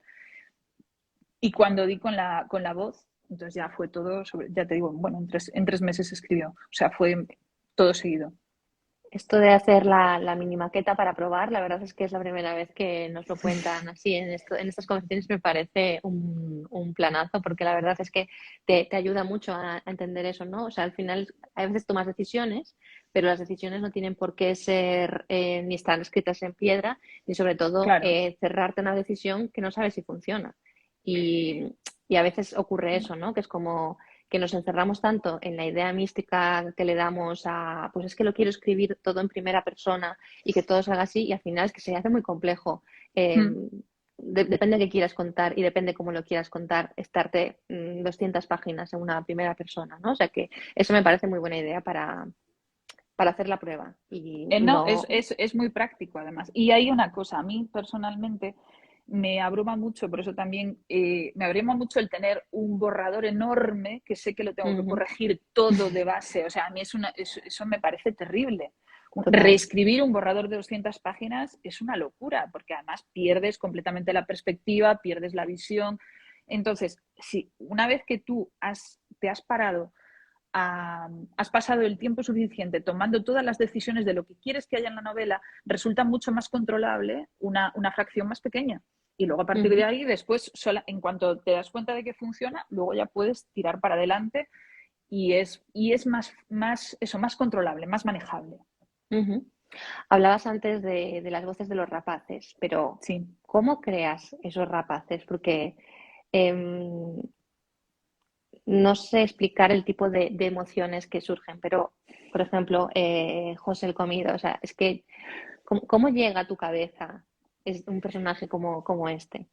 Y cuando di con la voz, entonces ya fue todo ya te digo, bueno, en tres meses se escribió, o sea, fue todo seguido. Esto de hacer la mini maqueta para probar, la verdad es que es la primera vez que nos lo cuentan así en estas conversaciones. Me parece un planazo, porque la verdad es que te ayuda mucho a entender eso, ¿no? O sea, al final a veces tomas decisiones, pero las decisiones no tienen por qué ser ni estar escritas en piedra, ni sobre todo Claro. cerrarte una decisión que no sabes si funciona. Y a veces ocurre eso, ¿no? Que es como que nos encerramos tanto en la idea mística que le damos a, pues es que lo quiero escribir todo en primera persona y que todo salga así, y al final es que se hace muy complejo. Depende de qué quieras contar y depende cómo lo quieras contar, estarte 200 páginas en una primera persona, ¿no? O sea que eso me parece muy buena idea para hacer la prueba. No, es muy práctico además. Y hay una cosa, a mí personalmente me abruma mucho, por eso también me abruma mucho el tener un borrador enorme que sé que lo tengo que corregir todo de base. O sea, a mí eso me parece terrible. Total. Reescribir un borrador de 200 páginas es una locura, porque además pierdes completamente la perspectiva, pierdes la visión. Entonces, si una vez que tú te has parado, has pasado el tiempo suficiente tomando todas las decisiones de lo que quieres que haya en la novela, resulta mucho más controlable una fracción más pequeña. Y luego a partir de ahí, después, en cuanto te das cuenta de que funciona, luego ya puedes tirar para adelante y es más controlable, más manejable. Hablabas antes de las voces de los rapaces, pero Sí. ¿cómo creas esos rapaces? Porque no sé explicar el tipo de emociones que surgen, pero, por ejemplo, José el Comido, o sea, es que, ¿cómo llega a tu cabeza es un personaje como este?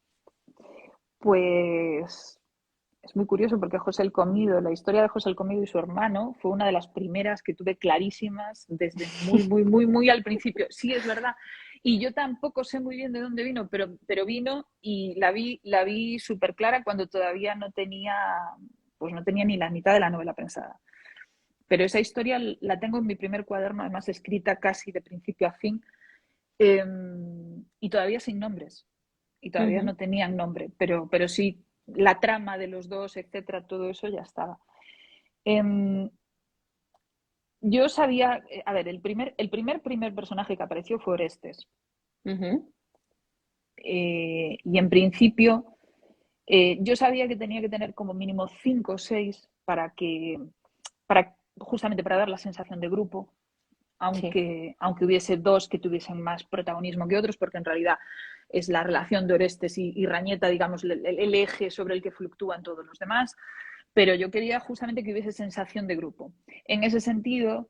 Pues es muy curioso porque José el Comido, la historia de José el Comido y su hermano fue una de las primeras que tuve clarísimas desde muy, muy, muy, muy al principio. Sí, es verdad. Y yo tampoco sé muy bien de dónde vino, pero vino y la vi súper clara cuando todavía no tenía ni la mitad de la novela pensada. Pero esa historia la tengo en mi primer cuaderno, además escrita casi de principio a fin, y todavía sin nombres. Y todavía no tenían nombre, pero sí la trama de los dos, etcétera, todo eso ya estaba. Yo sabía, a ver, el primer personaje que apareció fue Orestes. Y en principio yo sabía que tenía que tener como mínimo 5 o 6 justamente para dar la sensación de grupo, Sí. aunque hubiese 2 que tuviesen más protagonismo que otros, porque en realidad es la relación de Orestes y Rañeta, digamos, el eje sobre el que fluctúan todos los demás, pero yo quería justamente que hubiese sensación de grupo. En ese sentido,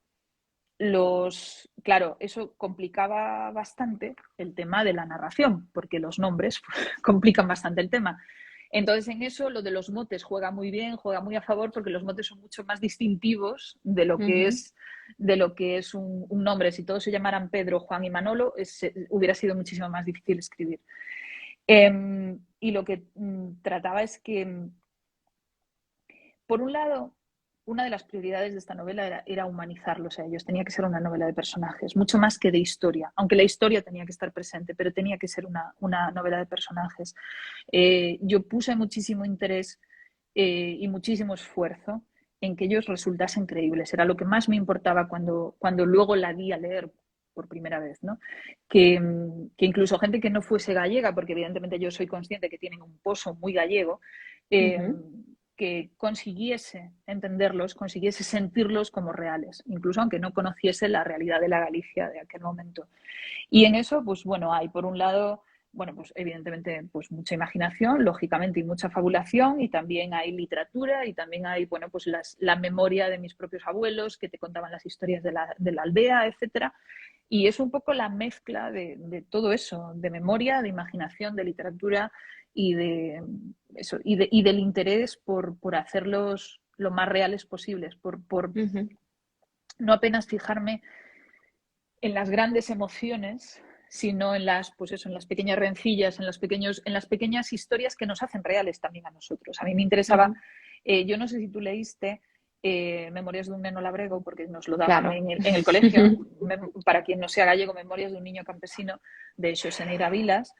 claro, eso complicaba bastante el tema de la narración, porque los nombres complican bastante el tema. Entonces, en eso lo de los motes juega muy bien, juega muy a favor, porque los motes son mucho más distintivos de lo que es un nombre. Si todos se llamaran Pedro, Juan y Manolo, hubiera sido muchísimo más difícil escribir. Y lo que trataba es que, por un lado, una de las prioridades de esta novela era humanizarlos a ellos. Tenía que ser una novela de personajes, mucho más que de historia, aunque la historia tenía que estar presente, pero tenía que ser una novela de personajes. Yo puse muchísimo interés y muchísimo esfuerzo en que ellos resultasen creíbles. Era lo que más me importaba cuando luego la di a leer por primera vez, ¿no? Que incluso gente que no fuese gallega, porque evidentemente yo soy consciente que tienen un pozo muy gallego, que consiguiese entenderlos, consiguiese sentirlos como reales, incluso aunque no conociese la realidad de la Galicia de aquel momento. Y en eso, pues bueno, hay por un lado, bueno, pues evidentemente pues mucha imaginación, lógicamente, y mucha fabulación, y también hay literatura, y también hay, bueno, pues la memoria de mis propios abuelos que te contaban las historias de la aldea, etcétera. Y es un poco la mezcla de todo eso, de memoria, de imaginación, de literatura y de eso, y del interés por hacerlos lo más reales posibles, por no apenas fijarme en las grandes emociones, sino en pues eso, en las pequeñas rencillas, en las pequeñas historias que nos hacen reales también a nosotros. A mí me interesaba, yo no sé si tú leíste Memorias de un neno labrego, porque nos lo daban Claro. en el colegio, para quien no sea gallego, Memorias de un niño campesino, de Xoseneira Vilas.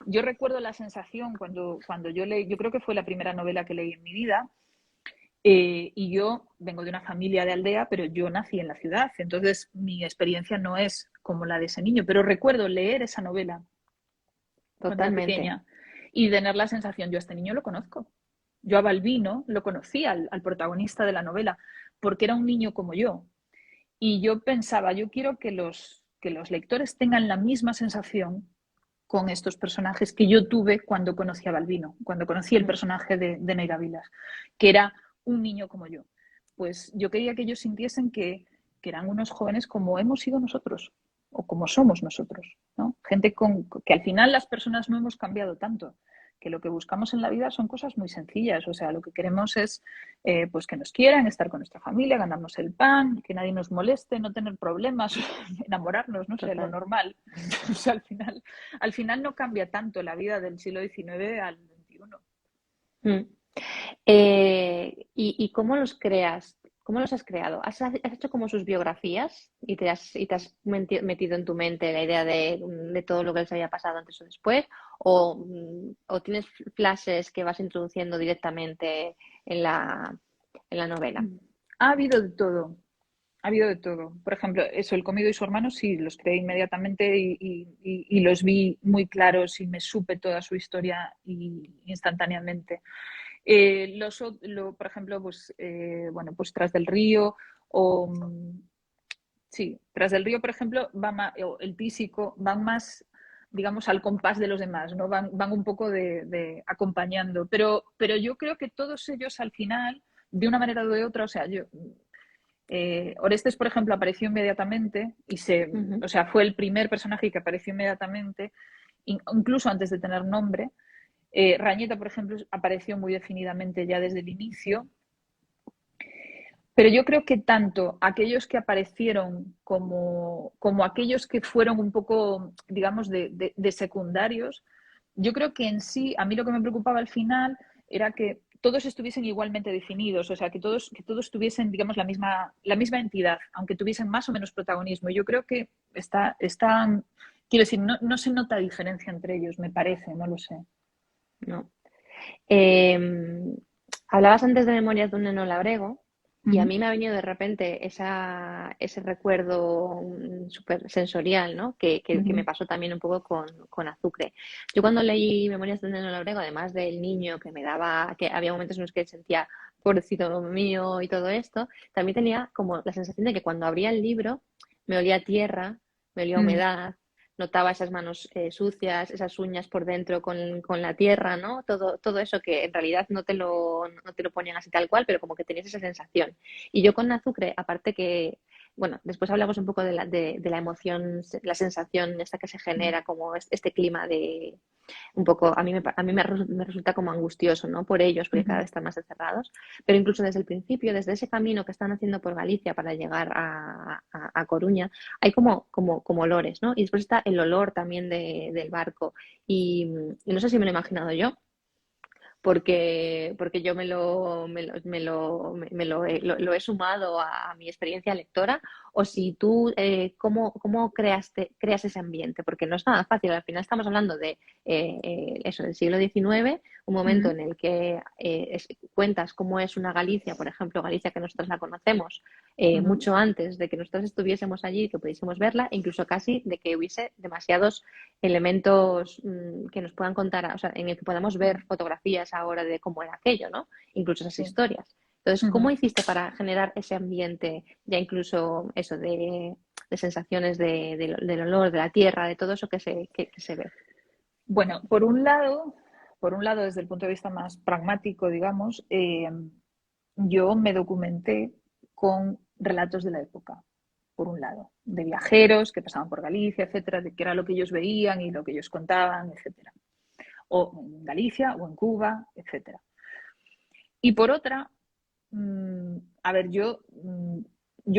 Yo recuerdo la sensación cuando yo leí, yo creo que fue la primera novela que leí en mi vida, y yo vengo de una familia de aldea, pero yo nací en la ciudad, entonces mi experiencia no es como la de ese niño, pero recuerdo leer esa novela cuando era Totalmente. pequeña y tener la sensación, yo a este niño lo conozco. Yo a Balbino lo conocí, al protagonista de la novela, porque era un niño como yo. Y yo pensaba, yo quiero que los lectores tengan la misma sensación con estos personajes que yo tuve cuando conocí a Balbino, cuando conocí el personaje de Neira Vilas, que era un niño como yo. Pues yo quería que ellos sintiesen que eran unos jóvenes como hemos sido nosotros o como somos nosotros, ¿no? Gente que al final las personas no hemos cambiado tanto, que lo que buscamos en la vida son cosas muy sencillas. O sea, lo que queremos es pues que nos quieran, estar con nuestra familia, ganarnos el pan, que nadie nos moleste, no tener problemas, enamorarnos, no sé, lo Total. normal. O sea, al final no cambia tanto la vida del siglo XIX al XXI. Mm. ¿Y cómo los creas? ¿Cómo los has creado? ¿Has hecho como sus biografías y te has metido en tu mente la idea de todo lo que les había pasado antes o después? ¿O tienes flashes que vas introduciendo directamente en en la novela? Ha habido de todo. Ha habido de todo. Por ejemplo, eso, El comido y su hermano, sí, los creé inmediatamente y los vi muy claros y me supe toda su historia instantáneamente. Por ejemplo, pues, bueno, pues Tras del Río o... Sí, Tras del Río, por ejemplo, o El Tísico, van más, digamos, al compás de los demás, ¿no? Van un poco acompañando. Pero yo creo que todos ellos al final, de una manera o de otra, o sea, Orestes, por ejemplo, apareció inmediatamente Ujú. o sea, fue el primer personaje que apareció inmediatamente, incluso antes de tener nombre. Rañeta, por ejemplo, apareció muy definidamente ya desde el inicio. Pero yo creo que tanto aquellos que aparecieron como aquellos que fueron un poco, digamos, de secundarios, yo creo que en sí, a mí lo que me preocupaba al final era que todos estuviesen igualmente definidos, o sea, que todos tuviesen, digamos, la misma entidad, aunque tuviesen más o menos protagonismo. Yo creo que quiero decir, no se nota diferencia entre ellos, me parece, no lo sé. No. Em, Hablabas antes de Memorias de un neno labrego y a Ujú, mí me ha venido de repente ese recuerdo súper sensorial, ¿no? Que me ujú, pasó también un poco con Azucre. Yo cuando leí Memorias de un neno labrego, además del niño que me daba, que había momentos en los que sentía pobrecito mío y todo esto, también tenía como la sensación de que cuando abría el libro me olía a tierra, me olía a mm, humedad, notaba esas manos sucias, esas uñas por dentro con la tierra, ¿no? Todo eso que en realidad no te lo ponían así tal cual, pero como que tenías esa sensación. Y yo con Azufre, aparte que, bueno, después hablamos un poco de la emoción, la sensación esta que se mm, genera, como este clima de, un poco, a mí me resulta como angustioso, ¿no? Por ellos, porque cada ujú, vez están más encerrados, pero incluso desde el principio, desde ese camino que están haciendo por Galicia para llegar a Coruña, hay como olores, ¿no? Y después está el olor también del barco. Y no sé si me lo he imaginado yo, porque yo lo he sumado a mi experiencia lectora, o si tú, cómo creas ese ambiente, porque no es nada fácil, al final estamos hablando de eso, del siglo XIX, un momento ujú, en el que cuentas cómo es una Galicia, por ejemplo, Galicia que nosotros la conocemos, ujú. mucho antes de que nosotros estuviésemos allí, que pudiésemos verla, incluso casi de que hubiese demasiados elementos que nos puedan contar, o sea, en el que podamos ver fotografías ahora de cómo era aquello, ¿no? Incluso esas Sí. historias. Entonces, ¿cómo Ujú. hiciste para generar ese ambiente, ya incluso eso de sensaciones del olor, de la tierra, de todo eso que se ve? Bueno, por un lado, desde el punto de vista más pragmático, digamos, yo me documenté con relatos de la época, por un lado, de viajeros que pasaban por Galicia, etcétera, de qué era lo que ellos veían y lo que ellos contaban, etcétera. O en Galicia o en Cuba, etcétera. Y por otra, a ver, yo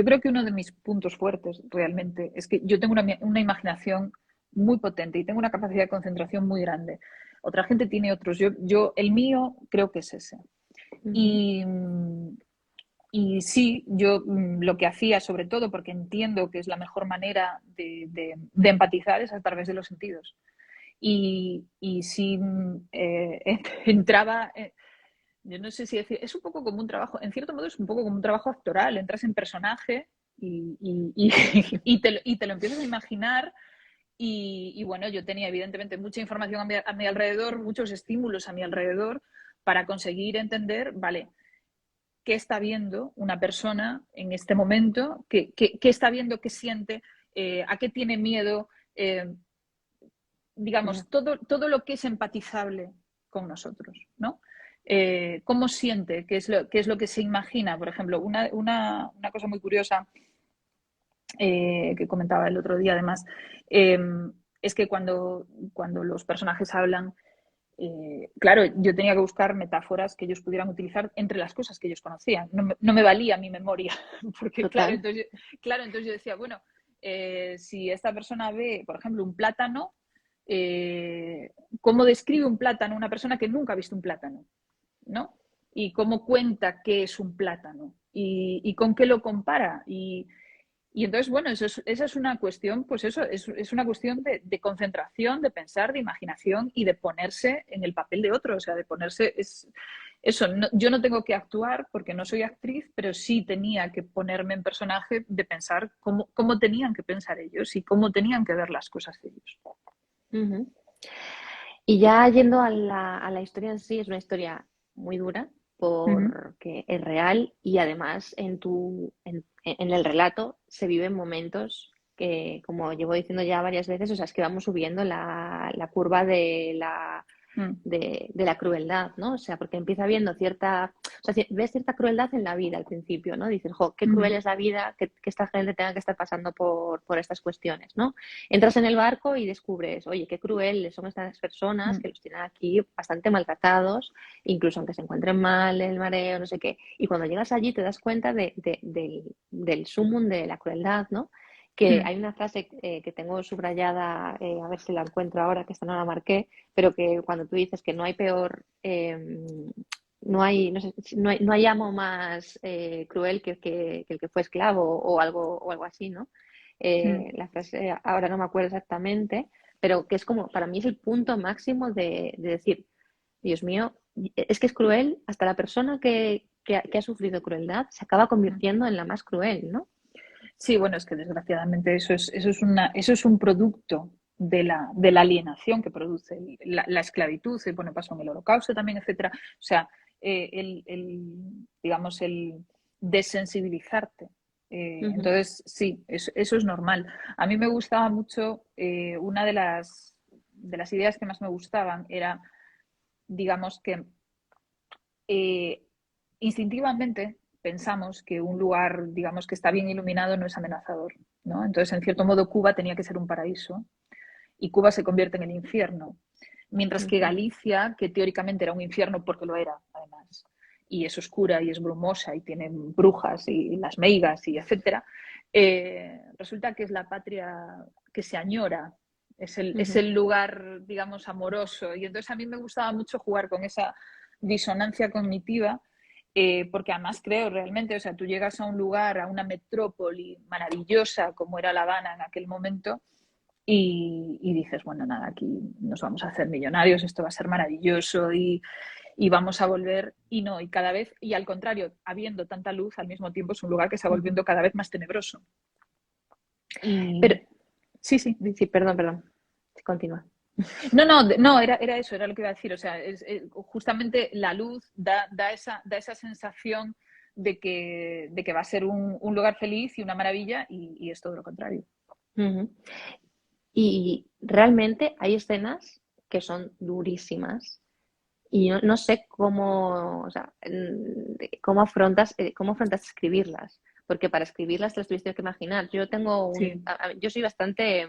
creo que uno de mis puntos fuertes realmente es que yo tengo una imaginación muy potente y tengo una capacidad de concentración muy grande. Otra gente tiene otros. El mío creo que es ese. Ujú. Y, y sí, yo lo que hacía, sobre todo, porque entiendo que es la mejor manera de empatizar, es a través de los sentidos. Y sí entraba, yo no sé si decir, es un poco como un trabajo, en cierto modo es un poco como un trabajo actoral, entras en personaje y te lo empiezas a imaginar bueno, yo tenía evidentemente mucha información a mi alrededor, muchos estímulos a mi alrededor para conseguir entender, vale, qué está viendo una persona en este momento, qué está viendo, qué siente, a qué tiene miedo, Ya. digamos, todo lo que es empatizable con nosotros, ¿no? Cómo siente, qué es lo que se imagina. Por ejemplo, una cosa muy curiosa que comentaba el otro día, además, es que cuando los personajes hablan, claro, yo tenía que buscar metáforas que ellos pudieran utilizar entre las cosas que ellos conocían. No me valía mi memoria, porque Total. entonces yo decía, bueno, si esta persona ve, por ejemplo, un plátano, ¿cómo describe un plátano una persona que nunca ha visto un plátano? ¿No? Y cómo cuenta qué es un plátano y con qué lo compara. Y entonces, bueno, esa es una cuestión, pues eso, es una cuestión de concentración, de pensar, de imaginación y de ponerse en el papel de otro. O sea, de ponerse, eso, yo no tengo que actuar porque no soy actriz, pero sí tenía que ponerme en personaje de pensar cómo tenían que pensar ellos y cómo tenían que ver las cosas ellos. Ujú. Y ya yendo a la historia en sí, es una historia muy dura Ujú. porque es real y además en el relato se viven momentos que, como llevo diciendo ya varias veces, o sea, es que vamos subiendo la curva Mm. de la crueldad, ¿no? O sea, porque empieza viendo cierta, o sea, ves cierta crueldad en la vida al principio, ¿no? Dices, jo, qué cruel Ujú. es la vida que esta gente tenga que estar pasando por estas cuestiones, ¿no? Entras en el barco y descubres, oye, qué crueles son estas personas Mm. que los tienen aquí bastante maltratados, incluso aunque se encuentren mal, el mareo, no sé qué. Y cuando llegas allí te das cuenta del sumum de la crueldad, ¿no? Que Mm. hay una frase que tengo subrayada, a ver si la encuentro ahora, que esta no la marqué, pero que cuando tú dices que no hay peor, no sé, no hay amo más cruel que el que fue esclavo o algo así, ¿no? Mm. La frase ahora no me acuerdo exactamente, pero que es como, para mí es el punto máximo de decir, Dios mío, es que es cruel, hasta la persona que ha sufrido crueldad se acaba Mm. convirtiendo en la más cruel, ¿no? Sí, bueno, es que desgraciadamente eso es un producto de la alienación que produce la esclavitud, y bueno, pasó en el Holocausto también, etcétera. O sea, digamos, el desensibilizarte. Ujú, Entonces, sí, eso es normal. A mí me gustaba mucho, una de las ideas que más me gustaban era, digamos, que eh, instintivamente pensamos que un lugar, digamos, que está bien iluminado no es amenazador, ¿no? Entonces, en cierto modo, Cuba tenía que ser un paraíso y Cuba se convierte en el infierno, mientras que ujú, Galicia, que teóricamente era un infierno porque lo era, además, y es oscura y es brumosa y tiene brujas y las meigas y etcétera, resulta que es la patria que se añora, es ujú, el lugar, digamos, amoroso. Y entonces a mí me gustaba mucho jugar con esa disonancia cognitiva, porque además creo realmente, o sea, tú llegas a un lugar, a una metrópoli maravillosa como era La Habana en aquel momento, y dices, bueno, nada, aquí nos vamos a hacer millonarios, esto va a ser maravilloso y vamos a volver, y no, y cada vez, y al contrario, habiendo tanta luz, al mismo tiempo es un lugar que está ujú. volviendo cada vez más tenebroso. Pero, Y sí, sí. sí, perdón, continúa. No, era eso, era lo que iba a decir. O sea, justamente la luz da esa sensación de que va a ser un lugar feliz y una maravilla, y es todo lo contrario. Ujú. Y realmente hay escenas que son durísimas y no sé cómo, o sea, cómo afrontas escribirlas, porque para escribirlas te las tuviste que imaginar. Sí. Yo soy bastante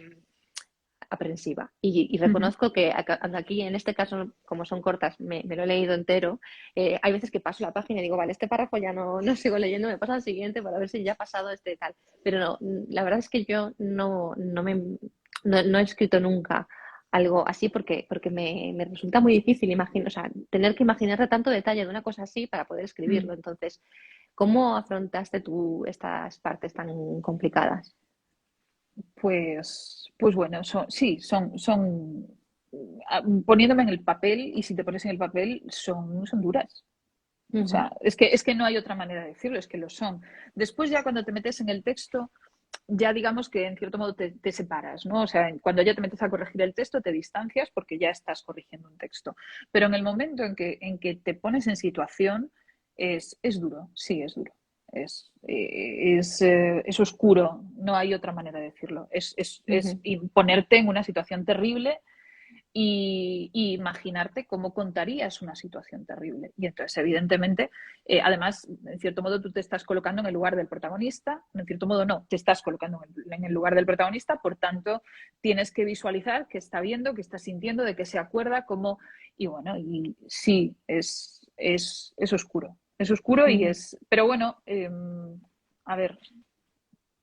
aprensiva y Ujú. reconozco que aquí, en este caso, como son cortas, me lo he leído entero. Hay veces que paso la página y digo, vale, este párrafo ya no sigo leyendo, me paso al siguiente para ver si ya ha pasado este tal. Pero no, la verdad es que yo no he escrito nunca algo así porque me resulta muy difícil o sea, tener que imaginarte tanto detalle de una cosa así para poder Mm. escribirlo. Entonces, ¿cómo afrontaste tú estas partes tan complicadas? Pues bueno, sí, poniéndome en el papel, y si te pones en el papel, son duras. O Ujú, sea, es que no hay otra manera de decirlo, es que lo son. Después ya cuando te metes en el texto, ya digamos que en cierto modo te separas, ¿no? O sea, cuando ya te metes a corregir el texto, te distancias porque ya estás corrigiendo un texto. Pero en el momento en que te pones en situación, es duro, sí, es duro. Es oscuro, no hay otra manera de decirlo. Es ujú, ponerte en una situación terrible, y imaginarte cómo contarías una situación terrible. Y entonces, evidentemente, además, en cierto modo, tú te estás colocando en el lugar del protagonista, en cierto modo no, te estás colocando en el lugar del protagonista, por tanto, tienes que visualizar qué está viendo, qué está sintiendo, de qué se acuerda, cómo... Y bueno, y sí, es oscuro. Es oscuro y es... Pero bueno, a ver,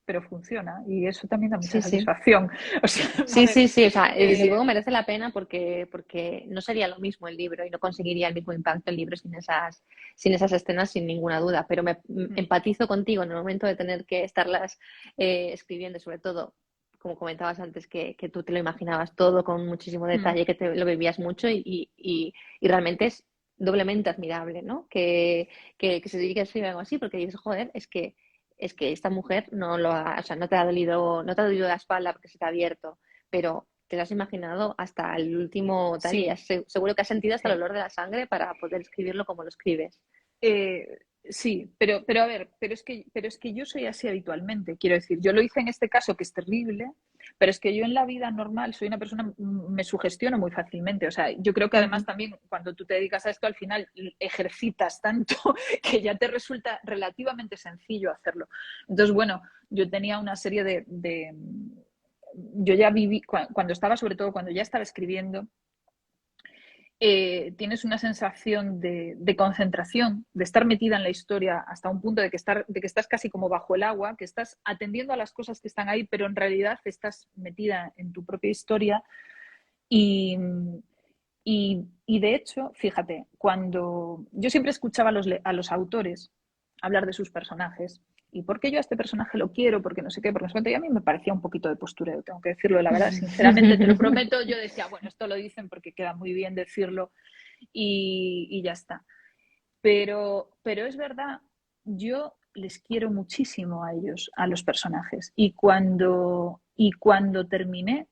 pero funciona y eso también da mucha Sí, sí. satisfacción. O sea, a Sí, ver, sí, sí, o sea, desde eh, luego merece la pena porque no sería lo mismo el libro y no conseguiría el mismo impacto el libro sin esas escenas, sin ninguna duda. Pero empatizo contigo en el momento de tener que estarlas escribiendo, sobre todo, como comentabas antes, que tú te lo imaginabas todo con muchísimo detalle, que te lo vivías mucho y realmente es doblemente admirable, ¿no? Que se dedique a escribir algo así, porque dices, joder, es que esta mujer no lo ha, o sea, no te ha dolido la espalda porque se te ha abierto, pero te lo has imaginado hasta el último tal y sí, seguro que has sentido hasta el sí. olor de la sangre para poder escribirlo como lo escribes. Sí, pero a ver, pero es que yo soy así habitualmente. Quiero decir, yo lo hice en este caso que es terrible, pero es que yo en la vida normal soy una persona, me sugestiono muy fácilmente. O sea, yo creo que además Ujú. también cuando tú te dedicas a esto, al final ejercitas tanto que ya te resulta relativamente sencillo hacerlo. Entonces, bueno, yo tenía una serie yo ya viví, cuando estaba, sobre todo cuando ya estaba escribiendo, tienes una sensación de concentración, de estar metida en la historia hasta un punto de que estás casi como bajo el agua, que estás atendiendo a las cosas que están ahí, pero en realidad estás metida en tu propia historia. Y, y de hecho, fíjate, cuando yo siempre escuchaba a los autores hablar de sus personajes, y por qué yo a este personaje lo quiero, porque no sé qué, porque no sé cuánto, y a mí me parecía un poquito de postureo, tengo que decirlo, la verdad, sinceramente, te lo prometo, yo decía, bueno, esto lo dicen porque queda muy bien decirlo, y ya está. Pero es verdad, yo les quiero muchísimo a ellos, a los personajes. Y cuando terminé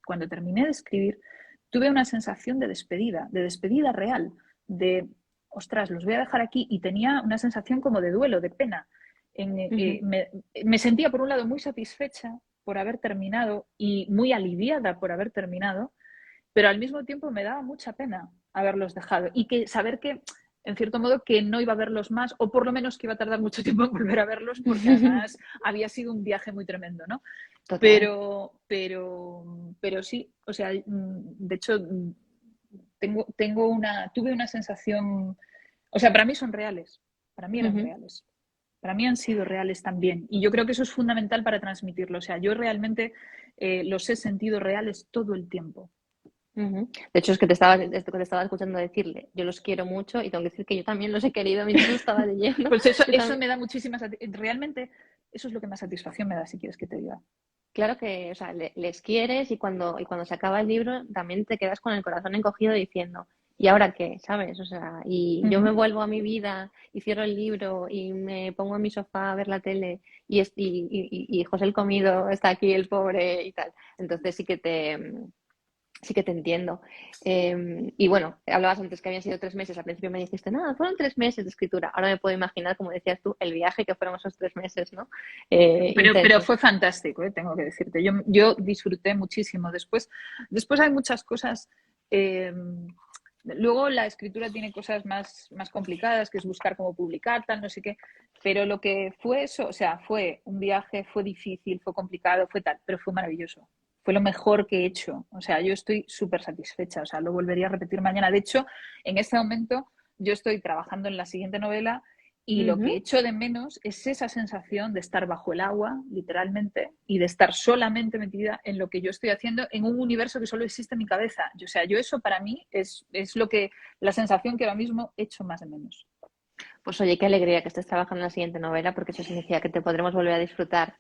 de escribir, tuve una sensación de despedida real, de, ostras, los voy a dejar aquí. Y tenía una sensación como de duelo, de pena. Ujú. Me sentía, por un lado, muy satisfecha por haber terminado y muy aliviada por haber terminado, pero al mismo tiempo me daba mucha pena haberlos dejado y que saber que, en cierto modo, que no iba a verlos más o por lo menos que iba a tardar mucho tiempo en volver a verlos porque además había sido un viaje muy tremendo, ¿no? Total. Pero sí, o sea, de hecho, tuve una sensación, o sea, para mí son reales, para mí eran Ujú. reales. Para mí han sido reales también. Y yo creo que eso es fundamental para transmitirlo. O sea, yo realmente los he sentido reales todo el tiempo. Ujú. De hecho, esto que te estaba escuchando decirle, yo los quiero mucho y tengo que decir que yo también los he querido mientras lo estaba leyendo. Pues eso, Yo eso también, me da muchísima realmente eso es lo que más satisfacción me da, si quieres que te diga. claro que, o sea, les quieres y cuando se acaba el libro también te quedas con el corazón encogido diciendo, ¿y ahora qué? ¿Sabes? O sea, y Uh yo -huh. me vuelvo a mi vida y cierro el libro y me pongo en mi sofá a ver la tele y José el comido está aquí, el pobre y tal. Entonces sí que te entiendo. Y bueno, hablabas antes que habían sido 3 meses. Al principio me dijiste, nada, fueron 3 meses de escritura. Ahora me puedo imaginar, como decías tú, el viaje que fueron esos 3 meses, ¿no? Pero Intensos. fue fantástico, tengo que decirte. Yo disfruté muchísimo. Después hay muchas cosas. Eh, luego la escritura tiene cosas más complicadas, que es buscar cómo publicar, tal, no sé qué. Pero lo que fue eso, o sea, fue un viaje, fue difícil, fue complicado, fue tal, pero fue maravilloso. Fue lo mejor que he hecho. O sea, yo estoy súper satisfecha. O sea, lo volvería a repetir mañana. De hecho, en este momento yo estoy trabajando en la siguiente novela y lo que Ujú. echo de menos es esa sensación de estar bajo el agua, literalmente, y de estar solamente metida en lo que yo estoy haciendo en un universo que solo existe en mi cabeza. O sea, yo eso para mí es la sensación que ahora mismo echo más de menos. Pues oye, qué alegría que estés trabajando en la siguiente novela, porque eso significa que te podremos volver a disfrutar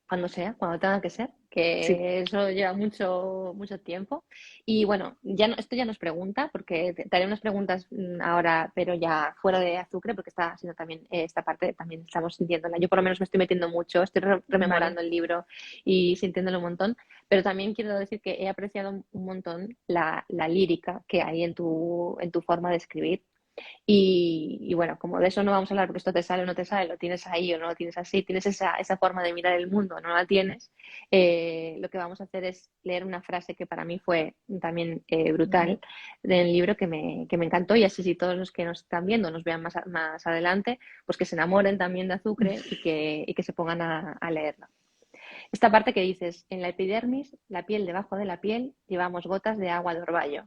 cuando sea, cuando tenga que ser, Sí, que eso lleva mucho, mucho tiempo. Y bueno, esto ya nos pregunta, porque te haré unas preguntas ahora, pero ya fuera de azúcar, porque está haciendo también esta parte, también estamos sintiéndola. Yo por lo menos me estoy metiendo mucho, estoy vale. rememorando el libro y sintiéndolo un montón, pero también quiero decir que he apreciado un montón la lírica que hay en tu forma de escribir. Y bueno, como de eso no vamos a hablar porque esto te sale o no te sale, lo tienes ahí o no lo tienes así, tienes esa forma de mirar el mundo o no la tienes, lo que vamos a hacer es leer una frase que para mí fue también brutal del libro que me encantó, y así si todos los que nos están viendo nos vean más adelante, pues que se enamoren también de Azukre y que se pongan a leerlo. Esta parte que dices, en la epidermis, la piel debajo de la piel, llevamos gotas de agua de orvallo.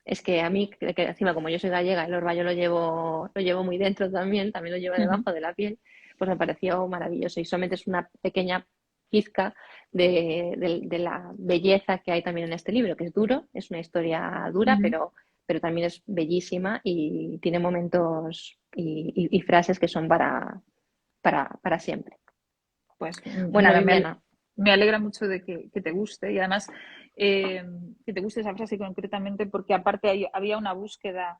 Es que a mí, que encima como yo soy gallega, el orvallo lo llevo muy dentro también lo llevo debajo de la piel, pues me pareció maravilloso. Y solamente es una pequeña pizca de la belleza que hay también en este libro, que es duro, es una historia dura, pero también es bellísima y tiene momentos y frases que son para siempre. Pues Bueno, nada, Viviana. me alegra mucho de que te guste, y además que te guste esa frase concretamente, porque aparte había una búsqueda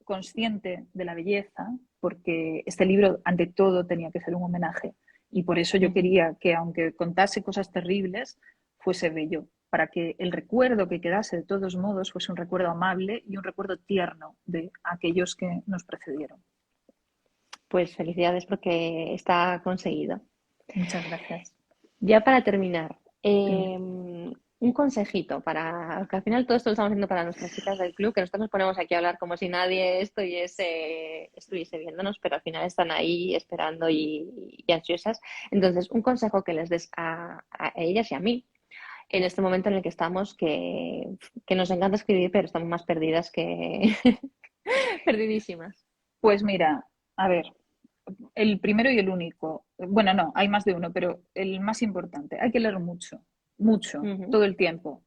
consciente de la belleza, porque este libro ante todo tenía que ser un homenaje, y por eso yo quería que, aunque contase cosas terribles, fuese bello, para que el recuerdo que quedase de todos modos fuese un recuerdo amable y un recuerdo tierno de aquellos que nos precedieron. Pues felicidades porque está conseguido. Muchas gracias. Ya para terminar, un consejito para, que al final todo esto lo estamos haciendo para nuestras chicas del club, que nosotros nos ponemos aquí a hablar como si nadie estuviese viéndonos, pero al final están ahí esperando y ansiosas. Entonces, un consejo que les des a ellas y a mí en este momento en el que estamos, que nos encanta escribir, pero estamos más perdidas que perdidísimas. Pues mira, a ver, el primero y el único, bueno, no, hay más de uno, pero el más importante, hay que leer mucho, mucho, todo el tiempo.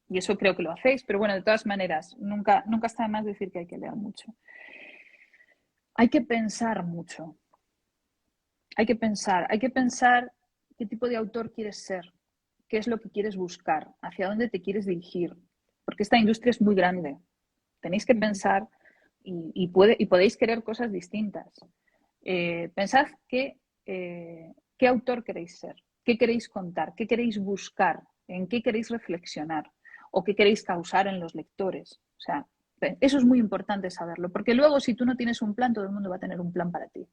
Y eso creo que lo hacéis, pero bueno, de todas maneras, nunca está de más decir que hay que leer mucho. Hay que pensar mucho. Hay que pensar qué tipo de autor quieres ser, qué es lo que quieres buscar, hacia dónde te quieres dirigir, porque esta industria es muy grande. Tenéis que pensar y podéis querer cosas distintas. Pensad qué autor queréis ser, qué queréis contar, qué queréis buscar, en qué queréis reflexionar o qué queréis causar en los lectores. O sea, eso es muy importante saberlo, porque luego si tú no tienes un plan, todo el mundo va a tener un plan para ti.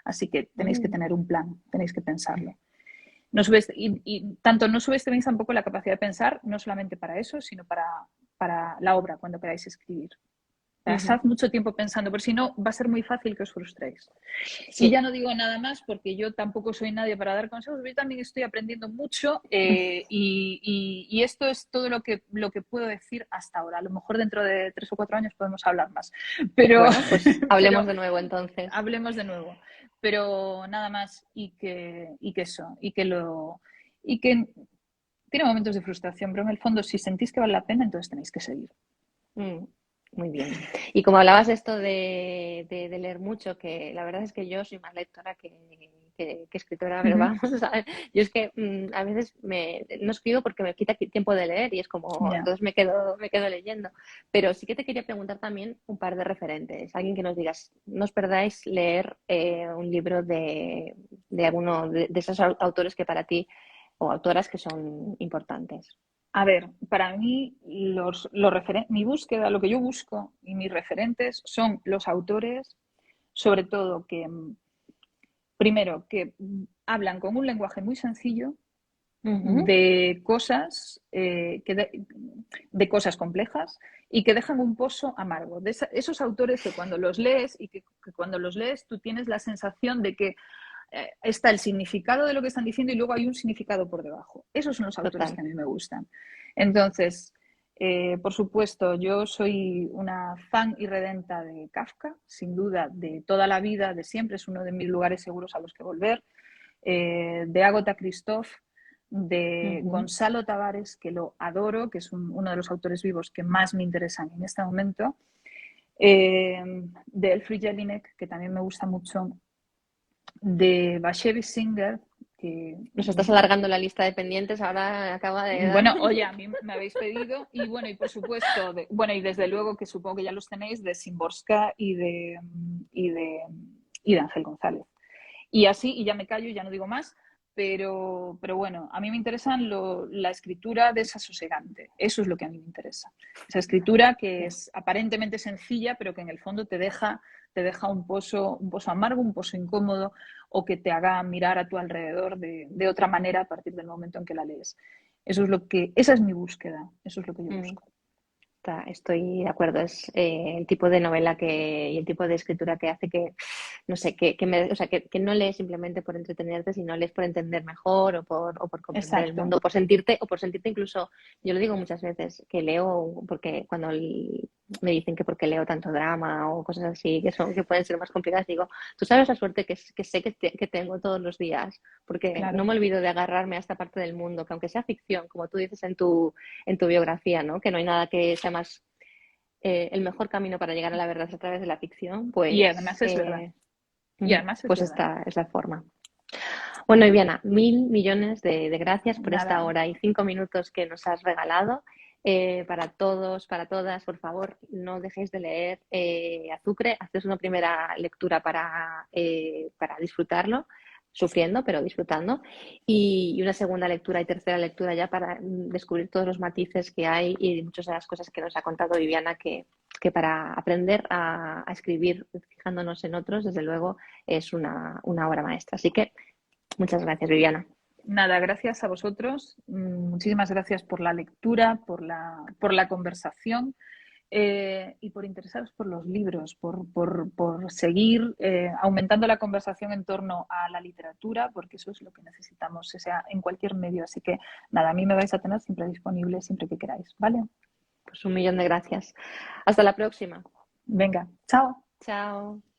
Así que tenéis que tener un plan, tenéis que pensarlo. No tanto no subestiméis tampoco la capacidad de pensar, no solamente para eso, sino para la obra, cuando queráis escribir. Pasad mucho tiempo pensando, porque si no va a ser muy fácil que os frustréis. Sí. Y ya no digo nada más porque yo tampoco soy nadie para dar consejos, yo también estoy aprendiendo mucho y esto es todo lo que puedo decir hasta ahora. A lo mejor dentro de 3 o 4 años podemos hablar más. Pero, bueno, pues hablemos de nuevo entonces. Hablemos de nuevo. Pero nada más y que tiene momentos de frustración, pero en el fondo si sentís que vale la pena, entonces tenéis que seguir. Muy bien. Y como hablabas de esto de leer mucho, que la verdad es que yo soy más lectora que escritora, pero vamos, ¿sabes? Yo es que a veces no escribo porque me quita tiempo de leer y es como, entonces me quedo leyendo. Pero sí que te quería preguntar también un par de referentes. Alguien que nos digas, no os perdáis leer un libro de alguno de esos autores que para ti, o autoras que son importantes. A ver, para mí mi búsqueda, lo que yo busco y mis referentes son los autores, sobre todo que, primero, que hablan con un lenguaje muy sencillo de cosas, de cosas complejas y que dejan un pozo amargo. De esos autores que cuando los lees y que cuando los lees tú tienes la sensación de que está el significado de lo que están diciendo y luego hay un significado por debajo. Esos son los autores que a mí me gustan. Entonces, por supuesto, yo soy una fan irredenta de Kafka, sin duda, de toda la vida, de siempre, es uno de mis lugares seguros a los que volver, de Agatha Christoph, de Gonzalo Tavares, que lo adoro, que es uno de los autores vivos que más me interesan en este momento, de Elfriede Jelinek, que también me gusta mucho, de Bashevis Singer, que... Nos estás alargando la lista de pendientes, ahora acaba de... Bueno, oye, a mí me habéis pedido, y bueno, y por supuesto, y desde luego que supongo que ya los tenéis, de Szymborska y de Ángel González. Y así, y ya me callo, ya no digo más, pero bueno, a mí me interesa la escritura desasosegante. Eso es lo que a mí me interesa. Esa escritura que es aparentemente sencilla, pero que en el fondo te deja un pozo amargo, un pozo incómodo, o que te haga mirar a tu alrededor de otra manera a partir del momento en que la lees. Esa es mi búsqueda, eso es lo que yo busco. Estoy de acuerdo, es el tipo de novela y el tipo de escritura que hace que, no sé, o sea, que no lees simplemente por entretenerte, sino lees por entender mejor o por comprender el mundo, o por sentirte incluso, yo lo digo muchas veces, que leo, porque cuando me dicen que porque leo tanto drama o cosas así, que pueden ser más complicadas, digo, tú sabes la suerte que sé que tengo todos los días, porque Claro. no me olvido de agarrarme a esta parte del mundo, que aunque sea ficción, como tú dices en tu biografía, ¿no? Que no hay nada que sea más el mejor camino para llegar a la verdad es a través de la ficción, pues, y además es verdad. Pues esta es la forma. Bueno, Viviana, 1000 millones de gracias por esta hora y 5 minutos que nos has regalado. Para todos, para todas, por favor, no dejéis de leer Azucre. Haced una primera lectura para disfrutarlo, sufriendo, pero disfrutando. Y una segunda lectura y tercera lectura ya para descubrir todos los matices que hay y muchas de las cosas que nos ha contado Viviana, que para aprender a escribir fijándonos en otros, desde luego, es una obra maestra. Así que muchas gracias, Viviana. Nada, gracias a vosotros. Muchísimas gracias por la lectura, por la conversación y por interesaros por los libros, por seguir aumentando la conversación en torno a la literatura, porque eso es lo que necesitamos, sea en cualquier medio. Así que nada, a mí me vais a tener siempre disponible, siempre que queráis, ¿vale? Pues 1 millón de gracias. Hasta la próxima. Venga, chao. Chao.